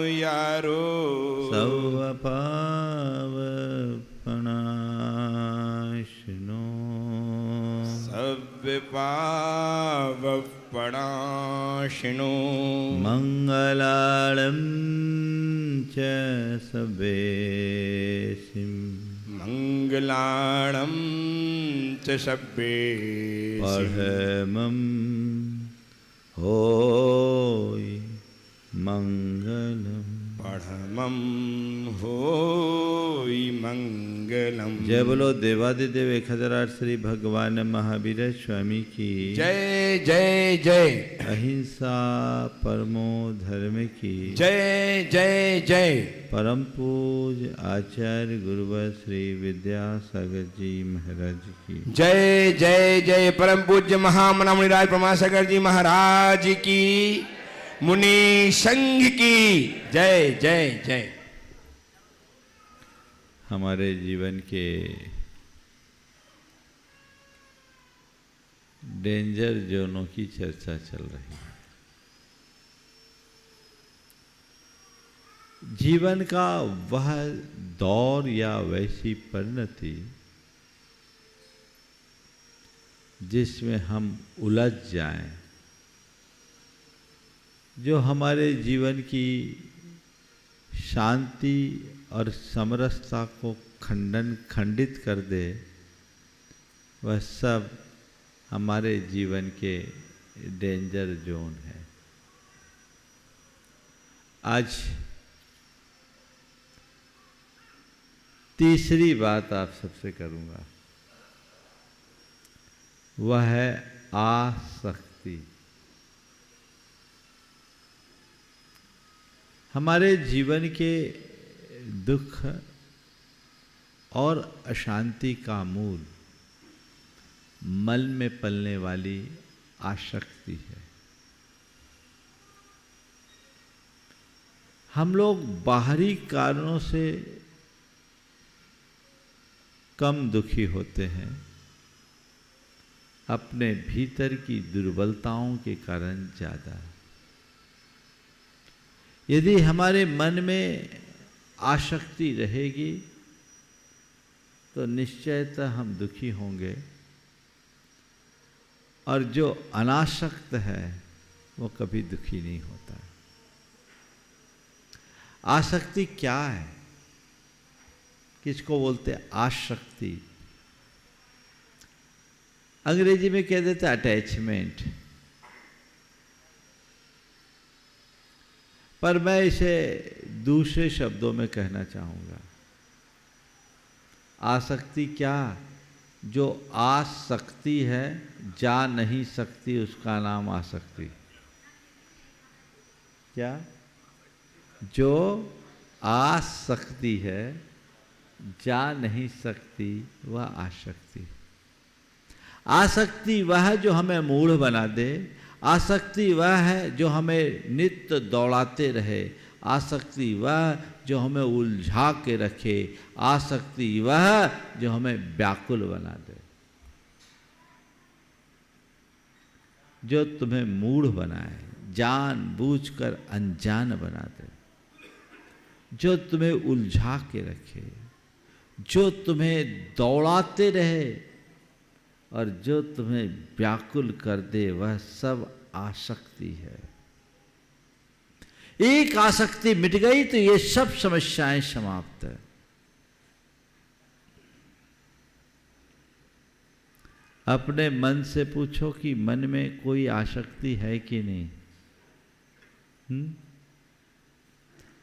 यारो सवपावपणाशिनो सव्यपावपणाशिनो मंगलालम च सवेसिम मंगलाणं च सब्बेसिं परमं होय मंगलम। परमं होय मंगलम। जय बोलो देवादिदेव 1008 श्री भगवान महावीर स्वामी की जय जय जय। अहिंसा परमो धर्म की जय जय जय। परम पूज आचार्य गुरुवर श्री विद्यासागर जी महाराज की जय जय जय। परम पूज्य महामना मुनिराज प्रमासागर जी महाराज की, मुनि संघ की जय जय जय। हमारे जीवन के डेंजर जोनों की चर्चा चल रही है। जीवन का वह दौर या वैसी परिणति जिसमें हम उलझ जाएं, जो हमारे जीवन की शांति और समरसता को खंडित कर दे, वह सब हमारे जीवन के डेंजर जोन है। आज तीसरी बात आप सबसे करूंगा, वह है आसक्ति। हमारे जीवन के दुख और अशांति का मूल मन में पलने वाली आसक्ति है। हम लोग बाहरी कारणों से कम दुखी होते हैं, अपने भीतर की दुर्बलताओं के कारण ज़्यादा। यदि हमारे मन में आसक्ति रहेगी तो निश्चयतः हम दुखी होंगे, और जो अनासक्त है वो कभी दुखी नहीं होता। आसक्ति क्या है? किसको बोलते हैं आसक्ति? अंग्रेजी में कह देते अटैचमेंट, पर मैं इसे दूसरे शब्दों में कहना चाहूँगा। आसक्ति क्या? जो आ सकती है जा नहीं सकती, उसका नाम आसक्ति। क्या? जो आ सकती है जा नहीं सकती, वह आसक्ति। आसक्ति वह जो हमें मूढ़ बना दे, आसक्ति वह है जो हमें नित्य दौड़ाते रहे, आसक्ति वह जो हमें उलझा के रखे, आसक्ति वह जो हमें व्याकुल बना दे, जो तुम्हें मूढ़ बनाए, जानबूझकर अनजान बना दे, जो तुम्हें उलझा के रखे, जो तुम्हें दौड़ाते रहे और जो तुम्हें व्याकुल कर दे, वह सब आसक्ति है। एक आसक्ति मिट गई तो ये सब समस्याएं समाप्त है। अपने मन से पूछो कि मन में कोई आसक्ति है कि नहीं।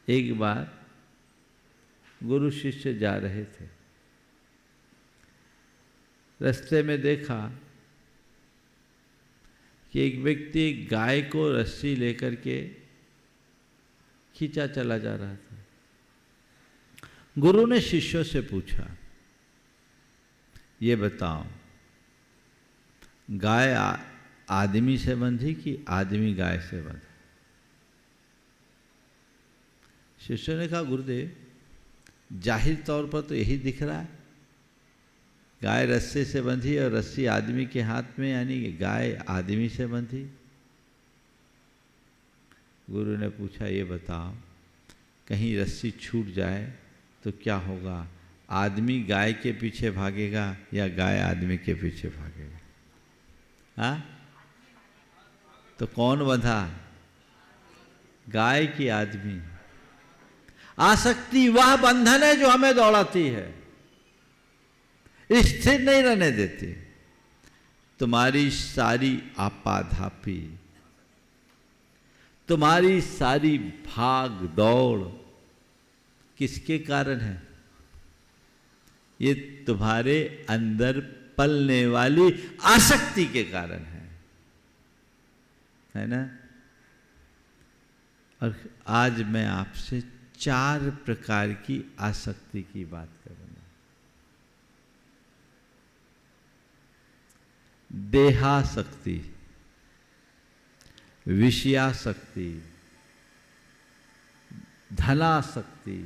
एक बार गुरु शिष्य जा रहे थे, रास्ते में देखा कि एक व्यक्ति गाय को रस्सी लेकर के खींचा चला जा रहा था। गुरु ने शिष्यों से पूछा, ये बताओ, गाय आदमी से बंधी कि आदमी गाय से बंधा? शिष्यों ने कहा गुरुदेव, जाहिर तौर पर तो यही दिख रहा है, गाय रस्से से बंधी और रस्सी आदमी के हाथ में, यानी गाय आदमी से बंधी। गुरु ने पूछा, ये बताओ कहीं रस्सी छूट जाए तो क्या होगा? आदमी गाय के पीछे भागेगा या गाय आदमी के पीछे भागेगा? हाँ, तो कौन बंधा, गाय की आदमी? आसक्ति वह बंधन है जो हमें दौड़ाती है, स्थिर नहीं रहने देती। तुम्हारी सारी आपाधापी, तुम्हारी सारी भाग दौड़ किसके कारण है? ये तुम्हारे अंदर पलने वाली आसक्ति के कारण है ना? और आज मैं आपसे 4 प्रकार की आसक्ति की बात करूंगा। देहासक्ति, विषयासक्ति, धनासक्ति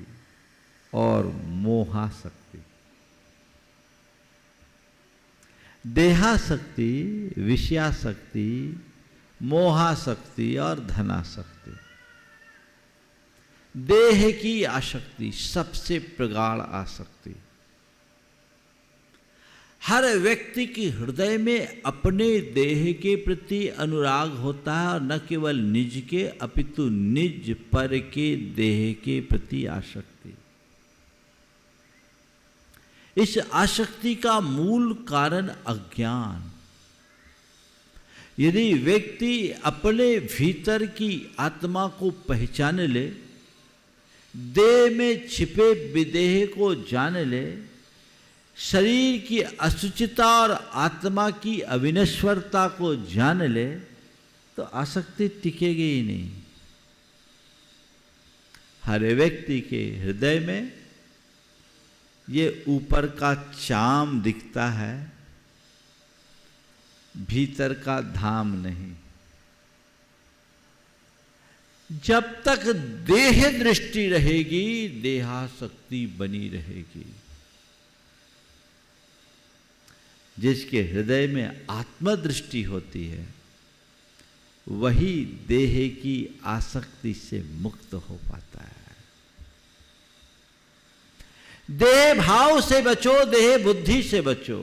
और मोहासक्ति। देहासक्ति, विषयासक्ति, मोहासक्ति और धनासक्ति। देह की आसक्ति सबसे प्रगाढ़ आसक्ति। हर व्यक्ति के हृदय में अपने देह के प्रति अनुराग होता है, और न केवल निज के अपितु निज पर के देह के प्रति आसक्ति। इस आसक्ति का मूल कारण अज्ञान। यदि व्यक्ति अपने भीतर की आत्मा को पहचान ले, देह में छिपे विदेह को जान ले, शरीर की असुचिता और आत्मा की अविनश्वरता को जान ले, तो आसक्ति टिकेगी ही नहीं। हर व्यक्ति के हृदय में ये ऊपर का चाम दिखता है, भीतर का धाम नहीं। जब तक देह दृष्टि रहेगी, देहासक्ति बनी रहेगी। जिसके हृदय में आत्मदृष्टि होती है, वही देह की आसक्ति से मुक्त हो पाता है। देह भाव से बचो, देह बुद्धि से बचो।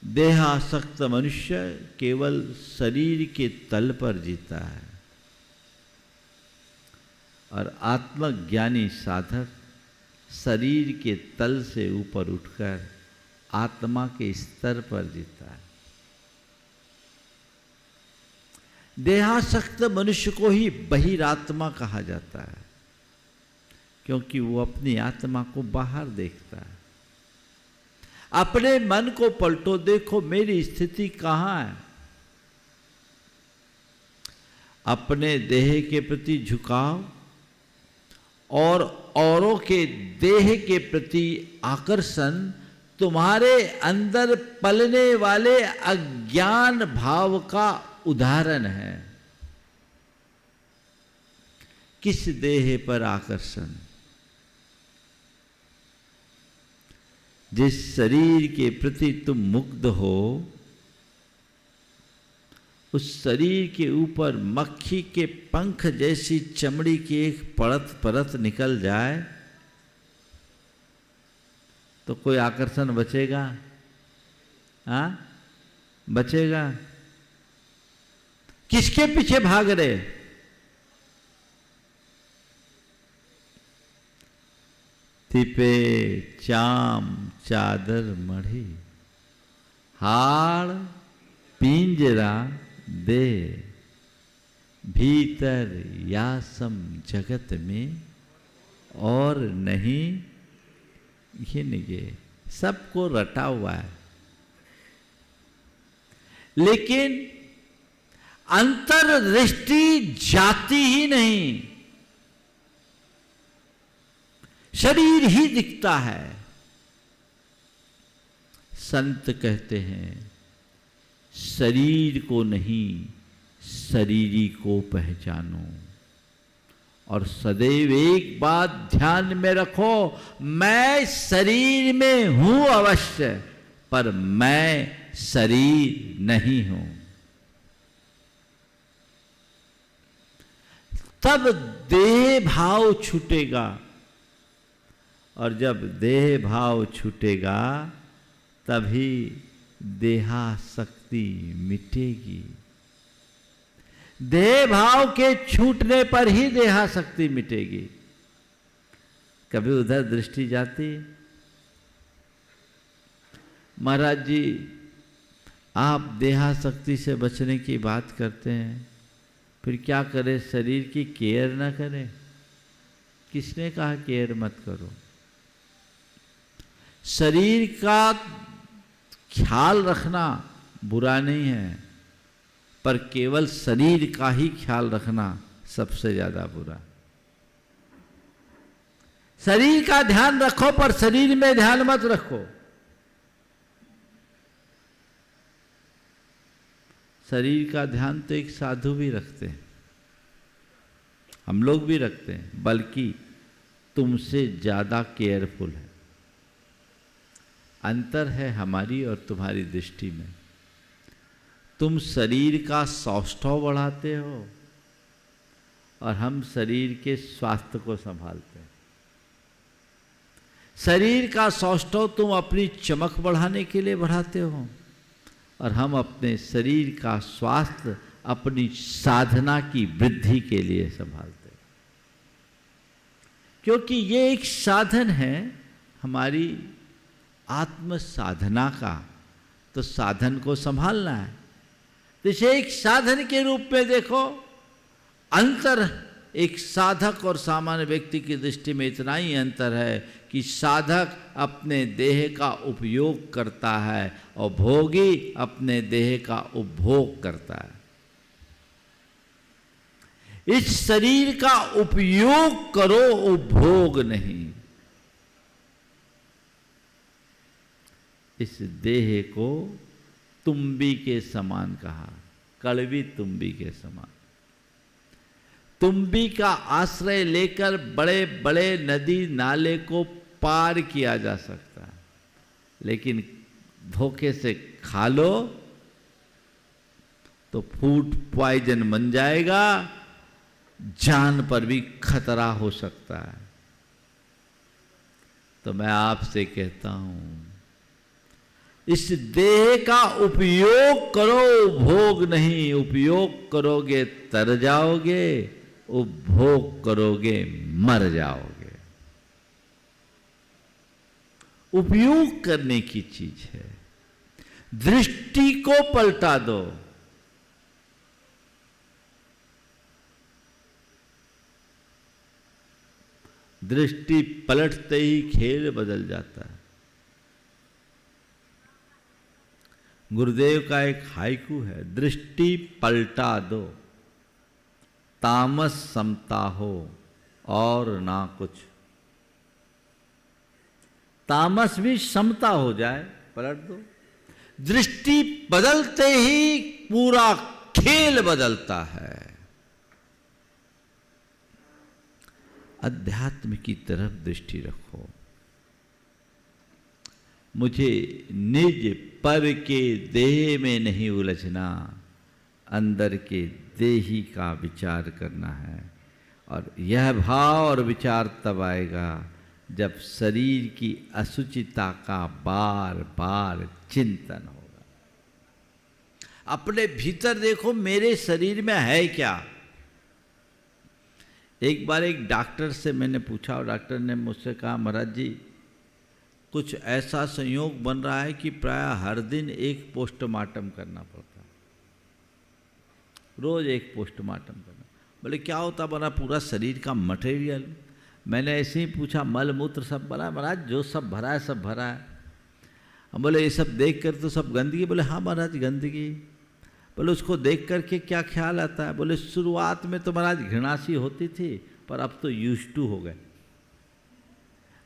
देहासक्त मनुष्य केवल शरीर के तल पर जीता है, और आत्मज्ञानी साधक शरीर के तल से ऊपर उठकर आत्मा के स्तर पर जीता है। देहासक्त मनुष्य को ही बहिरात्मा कहा जाता है, क्योंकि वो अपनी आत्मा को बाहर देखता है। अपने मन को पलटो, देखो मेरी स्थिति कहाँ है। अपने देह के प्रति झुकाव और औरों के देह के प्रति आकर्षण तुम्हारे अंदर पलने वाले अज्ञान भाव का उदाहरण है। किस देह पर आकर्षण? जिस शरीर के प्रति तुम मुग्ध हो, उस शरीर के ऊपर मक्खी के पंख जैसी चमड़ी की एक परत परत निकल जाए तो कोई आकर्षण बचेगा? हाँ, बचेगा? किसके पीछे भाग रहे? तिपे चाम चादर मढ़ी, हाड़ पिंजरा दे, भीतर यासम जगत में और नहीं घिनगे। सबको रटा हुआ है, लेकिन अंतर्दृष्टि जाती ही नहीं। शरीर ही दिखता है, संत कहते हैं, शरीर को नहीं शरीरी को पहचानो। और सदैव एक बात ध्यान में रखो, मैं शरीर में हूं अवश्य, पर मैं शरीर नहीं हूं। तब देह भाव छूटेगा, और जब देह भाव छूटेगा तभी देहासक्ति मिटेगी। देह भाव के छूटने पर ही देहासक्ति मिटेगी। कभी उधर दृष्टि जाती? महाराज जी, आप देहासक्ति से बचने की बात करते हैं, फिर क्या करें? शरीर की केयर ना करें? किसने कहा केयर मत करो? शरीर का ख्याल रखना बुरा नहीं है, पर केवल शरीर का ही ख्याल रखना सबसे ज्यादा बुरा। शरीर का ध्यान रखो, पर शरीर में ध्यान मत रखो। शरीर का ध्यान तो एक साधु भी रखते हैं, हम लोग भी रखते हैं, बल्कि तुमसे ज्यादा केयरफुल है। अंतर है हमारी और तुम्हारी दृष्टि में। तुम शरीर का सौष्ठव बढ़ाते हो और हम शरीर के स्वास्थ्य को संभालते हैं। शरीर का सौष्ठव तुम अपनी चमक बढ़ाने के लिए बढ़ाते हो, और हम अपने शरीर का स्वास्थ्य अपनी साधना की वृद्धि के लिए संभालते हैं। क्योंकि ये एक साधन है हमारी आत्म साधना का, तो साधन को संभालना है। तो इसे एक साधन के रूप में देखो। अंतर एक साधक और सामान्य व्यक्ति की दृष्टि में इतना ही अंतर है कि साधक अपने देह का उपयोग करता है और भोगी अपने देह का उपभोग करता है। इस शरीर का उपयोग करो, उपभोग नहीं। इस देह को तुम्बी के समान कहा, कड़वी तुम्बी के समान। तुम्बी का आश्रय लेकर बड़े बड़े नदी नाले को पार किया जा सकता है, लेकिन धोखे से खा लो तो फूड पॉइजन बन जाएगा, जान पर भी खतरा हो सकता है। तो मैं आपसे कहता हूं, इस देह का उपयोग करो, उपभोग नहीं। उपयोग करोगे तर जाओगे, उपभोग करोगे मर जाओगे। उपयोग करने की चीज है। दृष्टि को पलटा दो। दृष्टि पलटते ही खेल बदल जाता है। गुरुदेव का एक हाइकू है, दृष्टि पलटा दो, तामस समता हो और ना कुछ। तामस भी समता हो जाए, पलट दो। दृष्टि बदलते ही पूरा खेल बदलता है। अध्यात्म की तरफ दृष्टि रखो। मुझे निज पर के देह में नहीं उलझना, अंदर के देही का विचार करना है। और यह भाव और विचार तब आएगा जब शरीर की असुचिता का बार बार चिंतन होगा। अपने भीतर देखो, मेरे शरीर में है क्या। एक बार एक डॉक्टर से मैंने पूछा और डॉक्टर ने मुझसे कहा, महाराज जी कुछ ऐसा संयोग बन रहा है कि प्राय हर दिन एक पोस्टमार्टम करना पड़ता है, रोज एक पोस्टमार्टम करना। बोले क्या होता? बना पूरा शरीर का मटेरियल। मैंने ऐसे ही पूछा, मल मूत्र सब भरा? महाराज जो सब भरा है सब भरा है। हम बोले ये सब देख कर तो सब गंदगी? बोले हाँ महाराज गंदगी। बोले उसको देख करके क्या ख्याल आता है? बोले शुरुआत में तो महाराज घृणा सी होती थी, पर अब तो यूज्ड टू हो गए।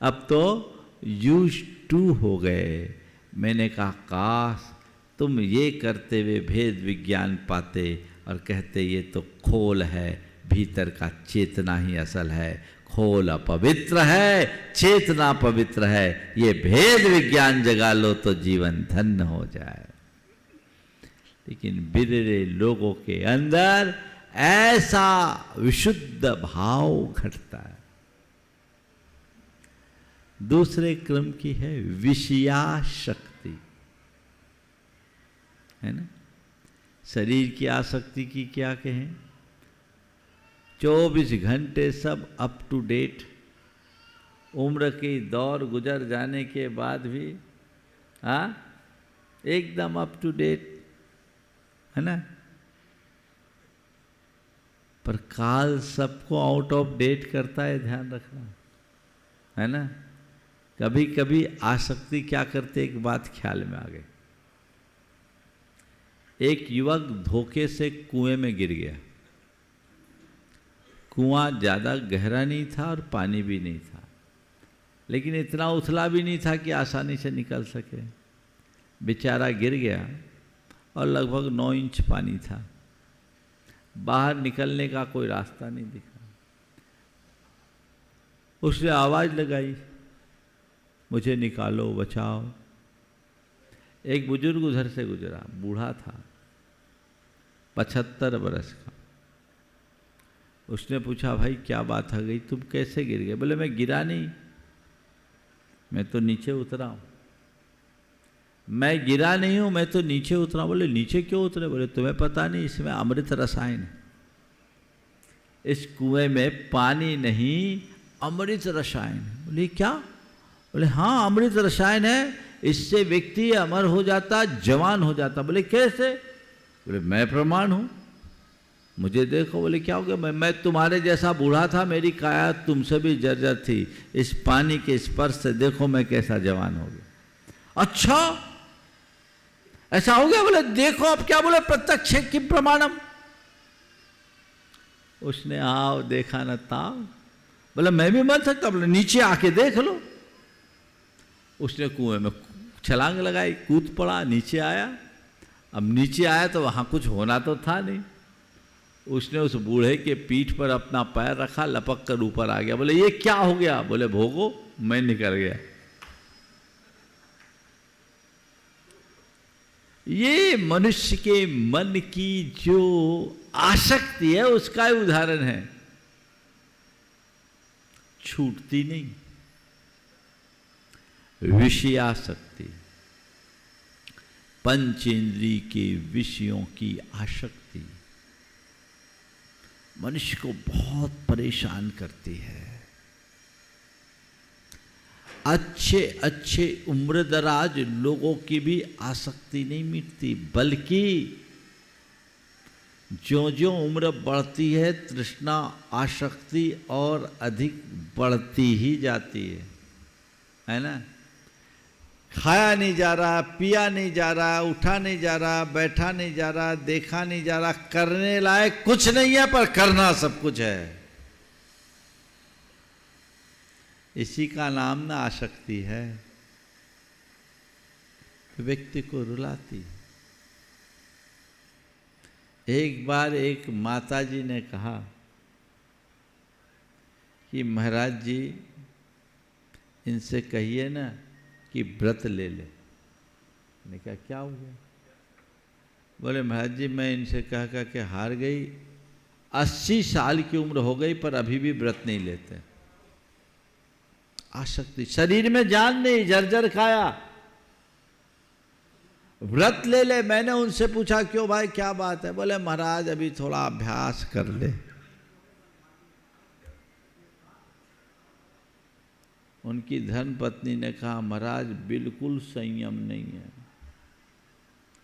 अब तो यूज्ड टू हो गए। मैंने कहा काश तुम ये करते हुए भेद विज्ञान पाते और कहते ये तो खोल है, भीतर का चेतना ही असल है, खोल अपवित्र है, चेतना पवित्र है, ये भेद विज्ञान जगा लो तो जीवन धन्य हो जाए। लेकिन बिररे लोगों के अंदर ऐसा विशुद्ध भाव घटता है। दूसरे क्रम की है विषयाशक्ति, है ना। शरीर की आसक्ति की क्या कहें, 24 घंटे सब अप टू डेट, उम्र की दौर गुजर जाने के बाद भी एकदम अप टू डेट, है ना। पर काल सबको आउट ऑफ डेट करता है, ध्यान रखना, है ना। कभी कभी आसक्ति क्या करते, एक बात ख्याल में आ गई। एक युवक धोखे से कुएं में गिर गया। कुआं ज़्यादा गहरा नहीं था और पानी भी नहीं था, लेकिन इतना उथला भी नहीं था कि आसानी से निकल सके। बेचारा गिर गया और लगभग 9 इंच पानी था, बाहर निकलने का कोई रास्ता नहीं दिखा। उसने आवाज़ लगाई, मुझे निकालो, बचाओ। एक बुजुर्ग उधर से गुजरा, बूढ़ा था, 75 बरस का। उसने पूछा, भाई क्या बात हो गई, तुम कैसे गिर गए? बोले मैं गिरा नहीं, मैं तो नीचे उतरा हूँ। मैं गिरा नहीं हूँ, मैं तो नीचे उतरा। बोले नीचे क्यों उतरे? बोले तुम्हें पता नहीं, इसमें अमृत रसायन है। इस कुएं में पानी नहीं, अमृत रसायन है। बोले क्या? बोले हाँ, अमृत रसायन है, इससे व्यक्ति अमर हो जाता, जवान हो जाता। बोले कैसे? बोले मैं प्रमाण हूँ, मुझे देखो। बोले क्या हो गया? मैं तुम्हारे जैसा बूढ़ा था, मेरी काया तुमसे भी जर्जर थी, इस पानी के स्पर्श से देखो मैं कैसा जवान हो गया। अच्छा ऐसा हो गया? बोले देखो अब क्या? बोले प्रत्यक्ष किम प्रमाणम। उसने आओ देखा न ताव। बोले मैं भी मर सकता? बोले नीचे आके देख लो। उसने कुएं में छलांग लगाई, कूद पड़ा, नीचे आया। अब नीचे आया तो वहां कुछ होना तो था नहीं। उसने उस बूढ़े के पीठ पर अपना पैर रखा, लपक कर ऊपर आ गया। बोले ये क्या हो गया? बोले भोगो, मैं निकल गया। ये मनुष्य के मन की जो आसक्ति है उसका उदाहरण है, छूटती नहीं। विषयासक्ति, पंचेंद्रिय के विषयों की आसक्ति मनुष्य को बहुत परेशान करती है। अच्छे अच्छे उम्रदराज लोगों की भी आसक्ति नहीं मिटती, बल्कि जो जो उम्र बढ़ती है तृष्णा आसक्ति और अधिक बढ़ती ही जाती है ना। खाया नहीं जा रहा, पिया नहीं जा रहा, उठा नहीं जा रहा, बैठा नहीं जा रहा, देखा नहीं जा रहा, करने लायक कुछ नहीं है पर करना सब कुछ है। इसी का नाम ना आसक्ति है, व्यक्ति को रुलाती है। एक बार एक माताजी ने कहा कि महाराज जी इनसे कहिए ना कि व्रत ले ले। मैंने कहा क्या हो गया? बोले महाराज जी मैं इनसे कह कह के हार गई, 80 साल की उम्र हो गई पर अभी भी व्रत नहीं लेते। आसक्ति, शरीर में जान नहीं, जर्जर खाया, व्रत ले ले। मैंने उनसे पूछा क्यों भाई क्या बात है? बोले महाराज अभी थोड़ा अभ्यास कर ले। उनकी धर्म पत्नी ने कहा महाराज बिल्कुल संयम नहीं है,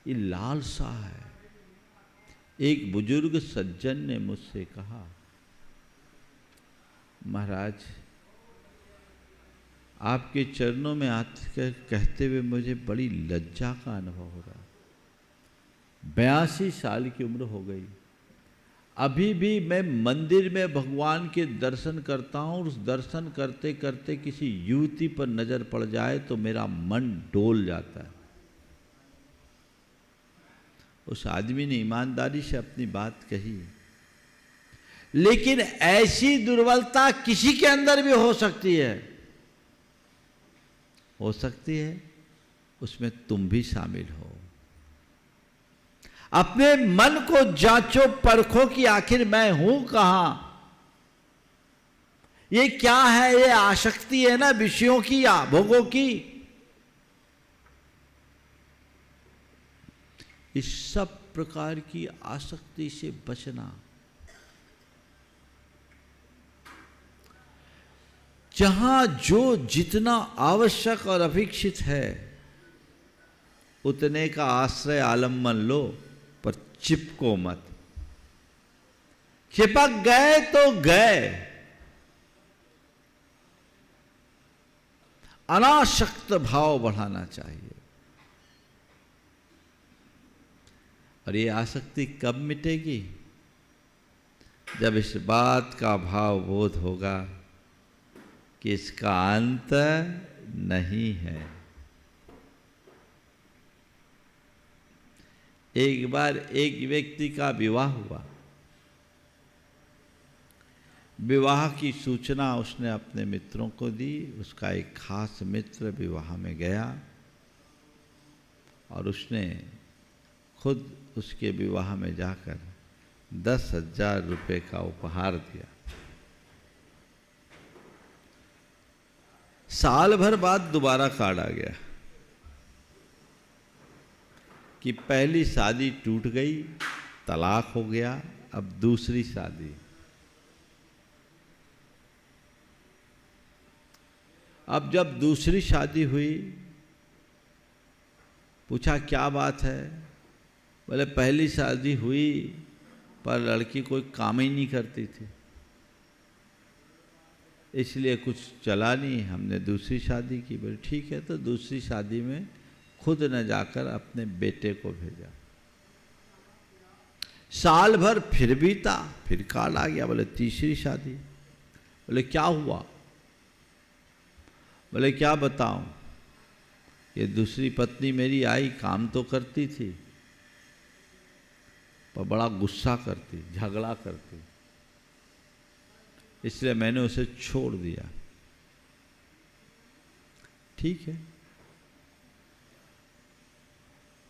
ये लालसा है। एक बुजुर्ग सज्जन ने मुझसे कहा महाराज आपके चरणों में आकर कहते हुए मुझे बड़ी लज्जा का अनुभव हो रहा। 82 साल की उम्र हो गई, अभी भी मैं मंदिर में भगवान के दर्शन करता हूँ। उस दर्शन करते करते किसी युवती पर नजर पड़ जाए तो मेरा मन डोल जाता है। उस आदमी ने ईमानदारी से अपनी बात कही। लेकिन ऐसी दुर्बलता किसी के अंदर भी हो सकती है, उसमें तुम भी शामिल हो। अपने मन को जांचो परखो कि आखिर मैं हूं कहां। ये क्या है? ये आसक्ति है ना विषयों की या भोगों की। इस सब प्रकार की आसक्ति से बचना। जहां जो जितना आवश्यक और अपेक्षित है उतने का आश्रय आलम्बन लो, पर चिपको मत। चिपक गए तो गए। अनासक्त भाव बढ़ाना चाहिए। और ये आसक्ति कब मिटेगी? जब इस बात का भाव बोध होगा कि इसका अंत नहीं है। एक बार एक व्यक्ति का विवाह हुआ। विवाह की सूचना उसने अपने मित्रों को दी। उसका एक खास मित्र विवाह में गया और उसने खुद उसके विवाह में जाकर 10,000 रुपये का उपहार दिया। साल भर बाद दोबारा कार्ड आ गया कि पहली शादी टूट गई, तलाक हो गया, अब दूसरी शादी। अब जब दूसरी शादी हुई, पूछा क्या बात है? बोले पहली शादी हुई पर लड़की कोई काम ही नहीं करती थी, इसलिए कुछ चला नहीं, हमने दूसरी शादी की। बोले ठीक है, तो दूसरी शादी में खुद न जाकर अपने बेटे को भेजा। साल भर फिर बीता, फिर कार्ड आ गया। बोले तीसरी शादी। बोले क्या हुआ? बोले क्या बताऊं, ये दूसरी पत्नी मेरी आई, काम तो करती थी पर बड़ा गुस्सा करती, झगड़ा करती, इसलिए मैंने उसे छोड़ दिया। ठीक है,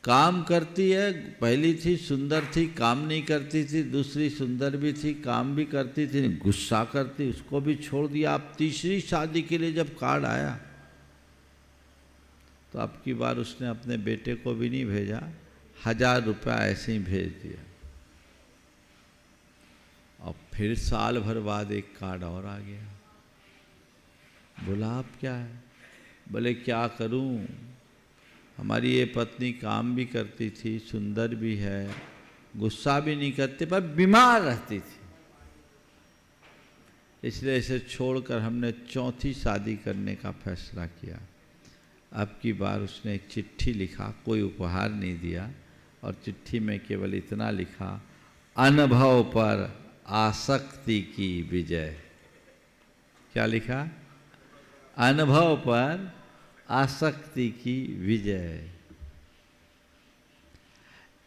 काम करती है, पहली थी सुंदर थी, काम नहीं करती थी, दूसरी सुंदर भी थी, काम भी करती थी, गुस्सा करती, उसको भी छोड़ दिया। अब तीसरी शादी के लिए जब कार्ड आया तो अब की बार उसने अपने बेटे को भी नहीं भेजा, 1,000 रुपया ऐसे ही भेज दिया। और फिर साल भर बाद एक कार्ड और आ गया। बोला आप क्या है? बोले क्या करूं, हमारी ये पत्नी काम भी करती थी, सुंदर भी है, गुस्सा भी नहीं करती, पर बीमार रहती थी, इसलिए इसे छोड़कर हमने चौथी शादी करने का फैसला किया। अब की बार उसने एक चिट्ठी लिखा, कोई उपहार नहीं दिया, और चिट्ठी में केवल इतना लिखा, अनुभव पर आसक्ति की विजय। क्या लिखा? अनुभव पर आसक्ति की विजय।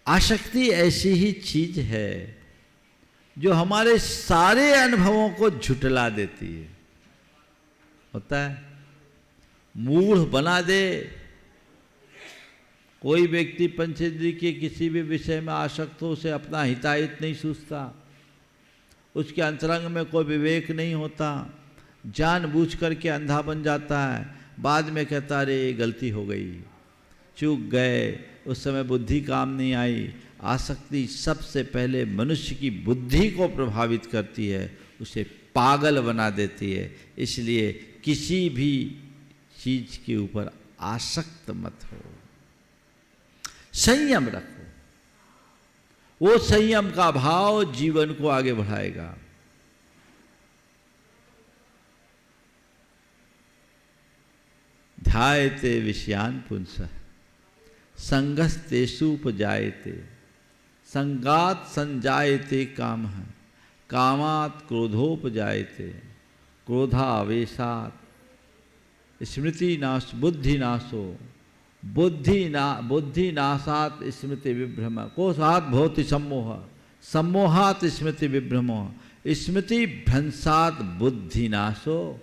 आसक्ति ऐसी ही चीज है जो हमारे सारे अनुभवों को झुटला देती है। होता है, मूढ़ बना दे। कोई व्यक्ति पंचेंद्रिय के किसी भी विषय में आसक्त हो, उसे अपना हिताहित नहीं सूझता, उसके अंतरंग में कोई विवेक नहीं होता, जानबूझ करके अंधा बन जाता है, बाद में कहता अरे गलती हो गई, चूक गए, उस समय बुद्धि काम नहीं आई। आसक्ति सबसे पहले मनुष्य की बुद्धि को प्रभावित करती है, उसे पागल बना देती है। इसलिए किसी भी चीज के ऊपर आसक्त मत हो, संयम रखो। वो संयम का भाव जीवन को आगे बढ़ाएगा। ध्यायते विषयान पुंसः संगस्तेषुपजायते संगात संजायते कामः कामात् क्रोधोपजायते क्रोधावेशात् स्मृति नाश बुद्धि नाशो बुद्धि नाशात स्मृति विभ्रम, कोशात भवति सम्मोह, सम्मोहात स्मृति विभ्रमो, स्मृति भ्रंशात बुद्धि नाशो,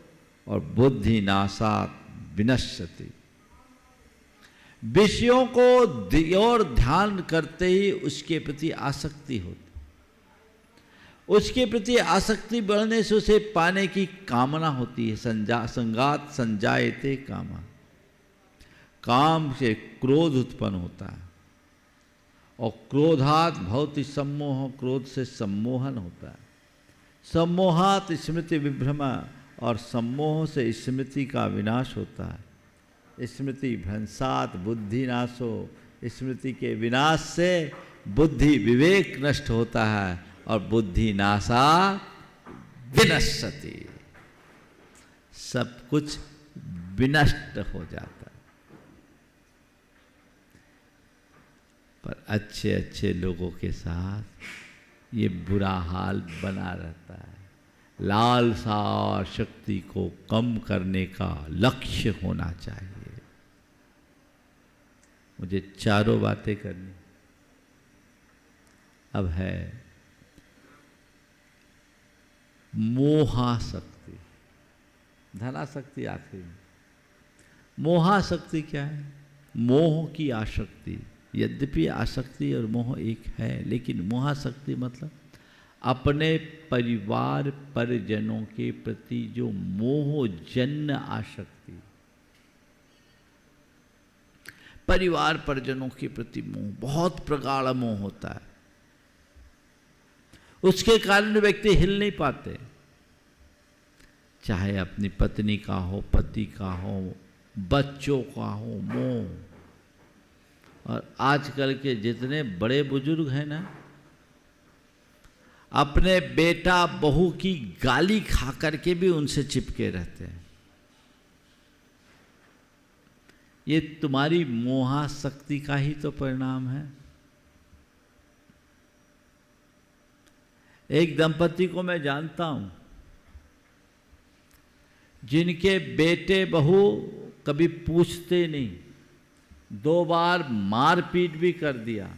और बुद्धि नाशात विनश्यति। विषयों को और ध्यान करते ही उसके प्रति आसक्ति होती, उसके प्रति आसक्ति बढ़ने से उसे पाने की कामना होती है। संगात संजायते कामा, काम से क्रोध उत्पन्न होता है, और क्रोधात भवति सम्मोह, क्रोध से सम्मोहन होता है। सम्मोहात स्मृति विभ्रमा, और सम्मोह से स्मृति का विनाश होता है। स्मृति भ्रंशात बुद्धि नाशो, स्मृति के विनाश से बुद्धि विवेक नष्ट होता है, और बुद्धि नाशा विनश्यति, सब कुछ विनष्ट हो जाता है। पर अच्छे अच्छे लोगों के साथ ये बुरा हाल बना रहता है। लालसा और शक्ति को कम करने का लक्ष्य होना चाहिए। मुझे चारों बातें करनी। अब है मोहाशक्ति, धनाशक्ति आखिरी में। मोहाशक्ति क्या है? मोह की आसक्ति। यद्यपि आसक्ति और मोह एक है, लेकिन मोहाशक्ति मतलब अपने परिवार परिजनों के प्रति जो मोहजन्य आसक्ति, परिवार परिजनों के प्रति मोह, बहुत प्रगाढ़ मोह होता है। उसके कारण व्यक्ति हिल नहीं पाते, चाहे अपनी पत्नी का हो, पति का हो, बच्चों का हो मोह। और आजकल के जितने बड़े बुजुर्ग हैं ना, अपने बेटा बहू की गाली खा करके भी उनसे चिपके रहते हैं। ये तुम्हारी मोहाशक्ति का ही तो परिणाम है। एक दंपति को मैं जानता हूं, जिनके बेटे बहू कभी पूछते नहीं, 2 बार मारपीट भी कर दिया,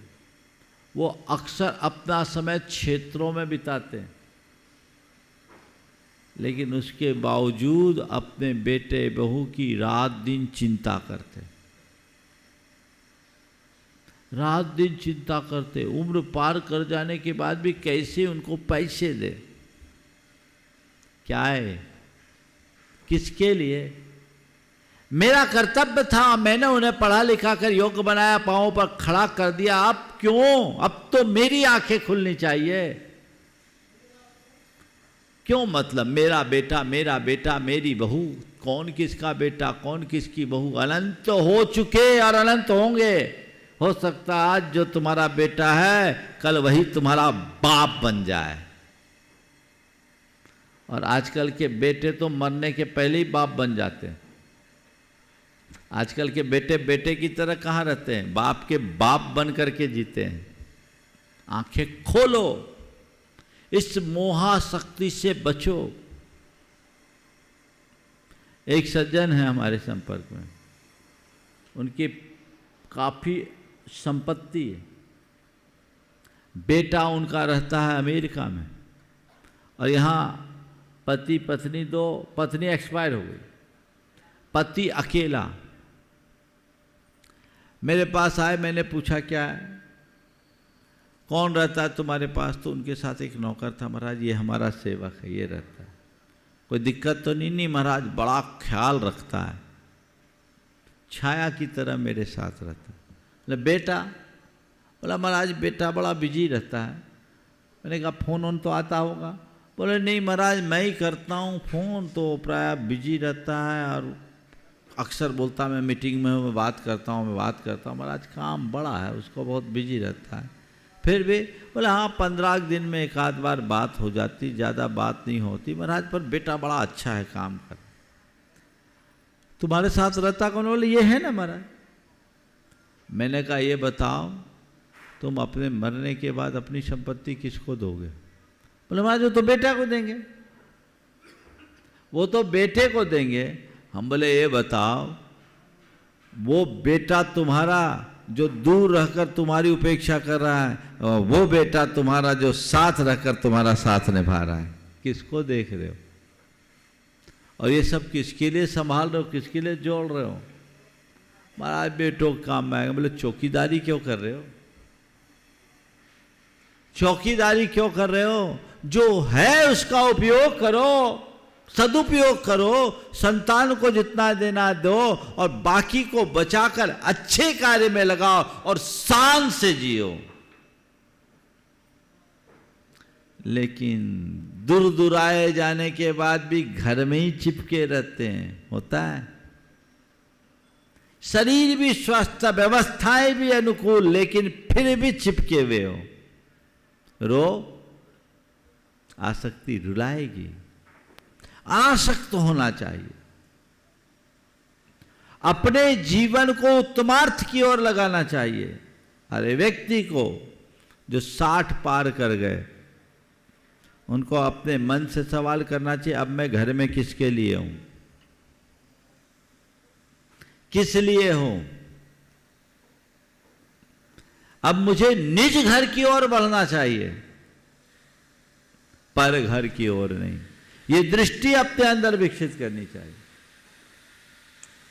वो अक्सर अपना समय क्षेत्रों में बिताते हैं, लेकिन उसके बावजूद अपने बेटे बहू की रात दिन चिंता करते, रात दिन चिंता करते। उम्र पार कर जाने के बाद भी कैसे उनको पैसे दे, क्या है, किसके लिए? मेरा कर्तव्य था, मैंने उन्हें पढ़ा लिखा कर योग्य बनाया, पांवों पर खड़ा कर दिया, अब क्यों? अब तो मेरी आंखें खुलनी चाहिए। क्यों? मतलब मेरा बेटा मेरी बहू, कौन किसका बेटा कौन किसकी बहू? अनंत हो चुके और अनंत होंगे। हो सकता है आज जो तुम्हारा बेटा है कल वही तुम्हारा बाप बन जाए। और आजकल के बेटे तो मरने के पहले ही बाप बन जाते हैं। आजकल के बेटे बेटे की तरह कहाँ रहते हैं, बाप के बाप बन करके जीते हैं। आंखें खोलो, इस मोहाशक्ति से बचो। एक सज्जन है हमारे संपर्क में, उनकी काफी संपत्ति है, बेटा उनका रहता है अमेरिका में, और यहाँ पति पत्नी, 2 पत्नी एक्सपायर हो गई, पति अकेला। मेरे पास आए, मैंने पूछा क्या है, कौन रहता है तुम्हारे पास? तो उनके साथ एक नौकर था। महाराज ये हमारा सेवक है, ये रहता है, कोई दिक्कत तो नहीं महाराज, बड़ा ख्याल रखता है, छाया की तरह मेरे साथ रहता है। बोले बेटा? बोला महाराज बेटा बड़ा बिजी रहता है। मैंने कहा फ़ोन ऑन तो आता होगा? बोले नहीं महाराज मैं ही करता हूँ फ़ोन, तो प्राय बिजी रहता है, और अक्सर बोलता मैं मीटिंग में हूँ, मैं बात करता हूँ महाराज काम बड़ा है, उसको बहुत बिजी रहता है। फिर भी बोले हाँ 15 दिन में एक आध बार बात हो जाती, ज़्यादा बात नहीं होती महाराज, पर बेटा बड़ा अच्छा है, काम कर। तुम्हारे साथ रहता कौन? बोले ये है ना महाराज। मैंने कहा ये बताओ तुम अपने मरने के बाद अपनी संपत्ति किसको दोगे? बोले महाराज वो तो बेटा को देंगे, वो तो बेटे को देंगे। हम बोले ये बताओ वो बेटा तुम्हारा जो दूर रहकर तुम्हारी उपेक्षा कर रहा है, और वो बेटा तुम्हारा जो साथ रहकर तुम्हारा साथ निभा रहा है, किसको देख रहे हो? और ये सब किसके लिए संभाल रहे हो, किसके लिए जोड़ रहे हो? महाराज बेटों काम में आएगा। बोले चौकीदारी क्यों कर रहे हो? चौकीदारी क्यों कर रहे हो? जो है उसका उपयोग करो, सदुपयोग करो, संतान को जितना देना दो और बाकी को बचाकर अच्छे कार्य में लगाओ और शान से जियो। लेकिन दूर दूर आए जाने के बाद भी घर में ही चिपके रहते हैं, होता है। शरीर भी स्वस्थ, व्यवस्थाएं भी अनुकूल, लेकिन फिर भी चिपके हुए हो। रो, आसक्ति रुलाएगी। आसक्त होना चाहिए, अपने जीवन को उत्तमार्थ की ओर लगाना चाहिए। अरे व्यक्ति को जो 60 पार कर गए, उनको अपने मन से सवाल करना चाहिए, अब मैं घर में किसके लिए हूं, किस लिए हूं? अब मुझे निज घर की ओर बढ़ना चाहिए, पर घर की ओर नहीं। ये दृष्टि अपने अंदर विकसित करनी चाहिए।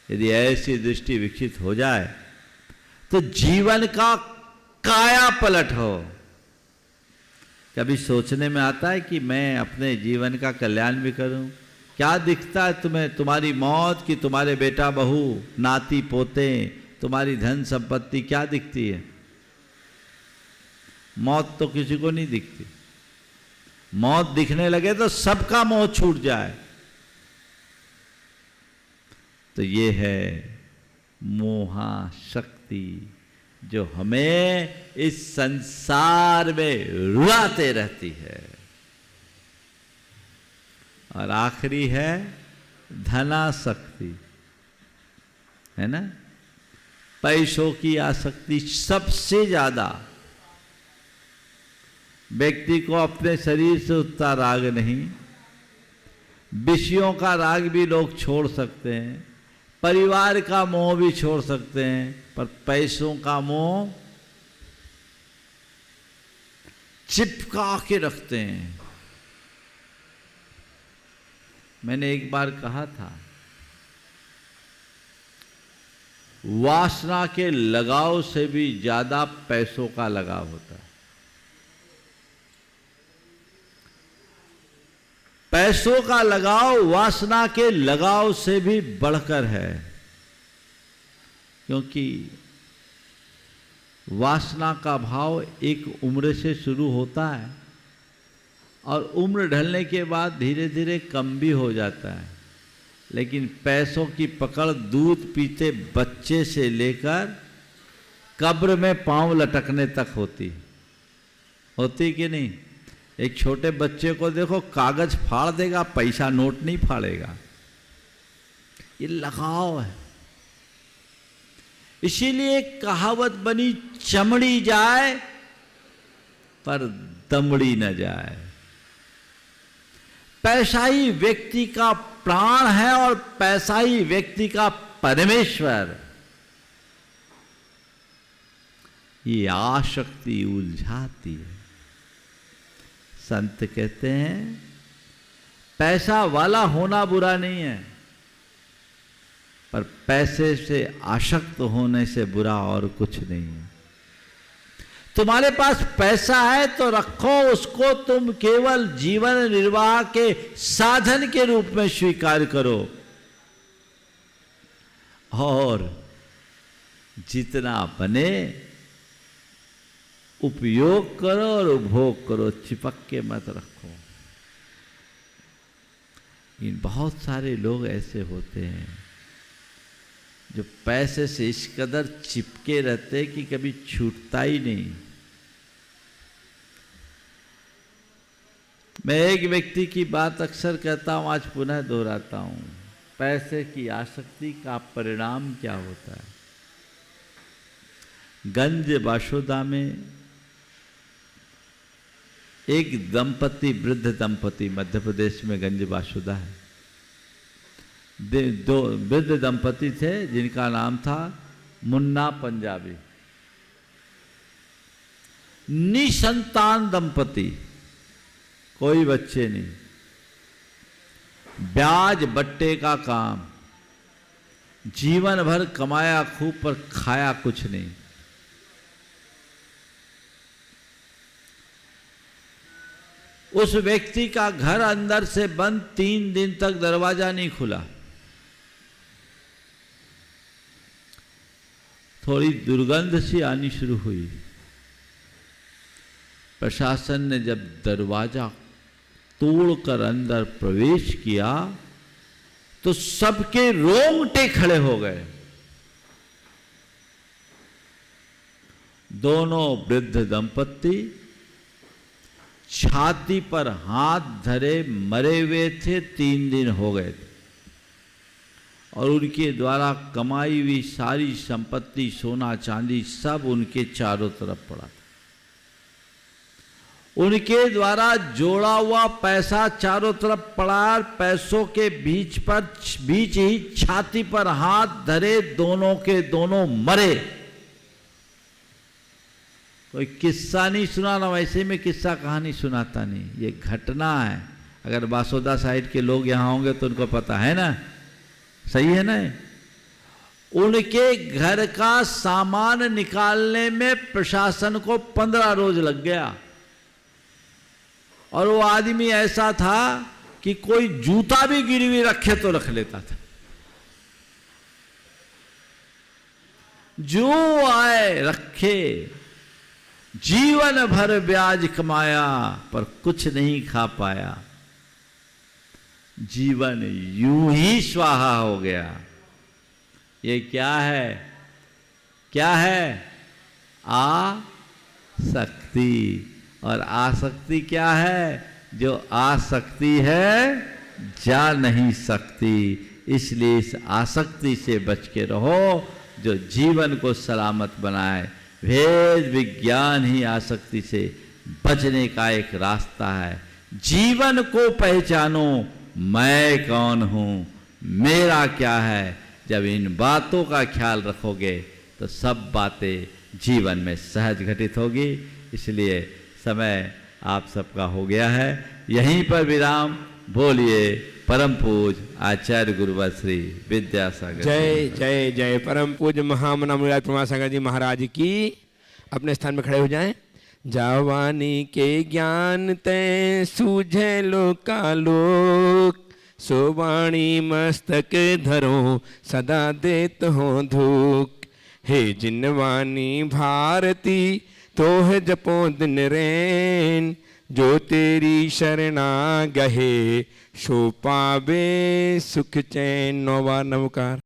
यदि ऐसी दृष्टि विकसित हो जाए तो जीवन का काया पलट हो। कभी सोचने में आता है कि मैं अपने जीवन का कल्याण भी करूं? क्या दिखता है तुम्हें? तुम्हारी मौत की तुम्हारे बेटा बहू, नाती पोते, तुम्हारी धन संपत्ति क्या दिखती है? मौत तो किसी को नहीं दिखती। मौत दिखने लगे तो सबका मोह छूट जाए। तो ये है मोहा शक्ति जो हमें इस संसार में रुलाते रहती है। और आखिरी है धनासक्ति, है ना? पैसों की आसक्ति सबसे ज्यादा। व्यक्ति को अपने शरीर से उतना राग नहीं। विषयों का राग भी लोग छोड़ सकते हैं, परिवार का मोह भी छोड़ सकते हैं, पर पैसों का मोह चिपका के रखते हैं। मैंने एक बार कहा था, वासना के लगाव से भी ज्यादा पैसों का लगाव होता है। पैसों का लगाव वासना के लगाव से भी बढ़कर है, क्योंकि वासना का भाव एक उम्र से शुरू होता है और उम्र ढलने के बाद धीरे धीरे कम भी हो जाता है। लेकिन पैसों की पकड़ दूध पीते बच्चे से लेकर कब्र में पांव लटकने तक होती कि नहीं? एक छोटे बच्चे को देखो, कागज फाड़ देगा, पैसा नोट नहीं फाड़ेगा। ये लगाव है। इसीलिए एक कहावत बनी, चमड़ी जाए पर दमड़ी न जाए। पैसा ही व्यक्ति का प्राण है और पैसा ही व्यक्ति का परमेश्वर। ये आसक्ति उलझाती है। संत कहते हैं पैसा वाला होना बुरा नहीं है, पर पैसे से आसक्त होने से बुरा और कुछ नहीं है। तुम्हारे पास पैसा है तो रखो उसको, तुम केवल जीवन निर्वाह के साधन के रूप में स्वीकार करो और जितना बने उपयोग करो और उपभोग करो, चिपक के मत रखो। इन बहुत सारे लोग ऐसे होते हैं जो पैसे से इस कदर चिपके रहते कि कभी छूटता ही नहीं। मैं एक व्यक्ति की बात अक्सर कहता हूं, आज पुनः दोहराता हूं। पैसे की आसक्ति का परिणाम क्या होता है? गंज बाशोदा में एक दंपति, वृद्ध दंपति, मध्य प्रदेश में गंज बाशोदा है, दो वृद्ध दंपति थे जिनका नाम था मुन्ना पंजाबी। निसंतान दंपति, कोई बच्चे नहीं, ब्याज बट्टे का काम, जीवन भर कमाया खूब पर खाया कुछ नहीं। उस व्यक्ति का घर अंदर से बंद, 3 दिन तक दरवाजा नहीं खुला। थोड़ी दुर्गंध सी आनी शुरू हुई। प्रशासन ने जब दरवाजा तोड़कर अंदर प्रवेश किया तो सबके रोंगटे खड़े हो गए। दोनों वृद्ध दंपति छाती पर हाथ धरे मरे हुए थे, 3 दिन हो गए थे, और उनके द्वारा कमाई हुई सारी संपत्ति, सोना चांदी सब उनके चारों तरफ पड़ा था। उनके द्वारा जोड़ा हुआ पैसा चारों तरफ पड़ा, पैसों के बीच ही छाती पर हाथ धरे दोनों के दोनों मरे। कोई किस्सा नहीं सुनाना, वैसे में किस्सा कहानी सुनाता नहीं, ये घटना है। अगर बासोदा साइड के लोग यहाँ होंगे तो उनको पता है ना, सही है ना। उनके घर का सामान निकालने में प्रशासन को 15 रोज लग गया, और वो आदमी ऐसा था कि कोई जूता भी गिरवी रखे तो रख लेता था। जो आए रखे, जीवन भर ब्याज कमाया पर कुछ नहीं खा पाया। जीवन यूं ही स्वाहा हो गया। ये क्या है? क्या है? आसक्ति। और आसक्ति क्या है? जो आसक्ति है जा नहीं सकती। इसलिए इस आसक्ति से बच के रहो जो जीवन को सलामत बनाए। वेद विज्ञान ही आसक्ति से बचने का एक रास्ता है। जीवन को पहचानो, मैं कौन हूं, मेरा क्या है। जब इन बातों का ख्याल रखोगे तो सब बातें जीवन में सहज घटित होगी। इसलिए समय आप सबका हो गया है, यहीं पर विराम। बोलिए परम पूज आचार्य गुरुवर श्री विद्यासागर। जय जय जय परम पूज महामना मुराद प्रमासागर जी महाराज की। अपने स्थान में खड़े हो जाएं। जावानी के ज्ञान तय सूझे लोकालोक, सोवाणी मस्तक धरो सदा देत हो धूक। हे जिनवानी भारती तोह जपो दिन रैन, जो तेरी शरणा गहे सो पावे सुख चैन। 9 बार नमकार।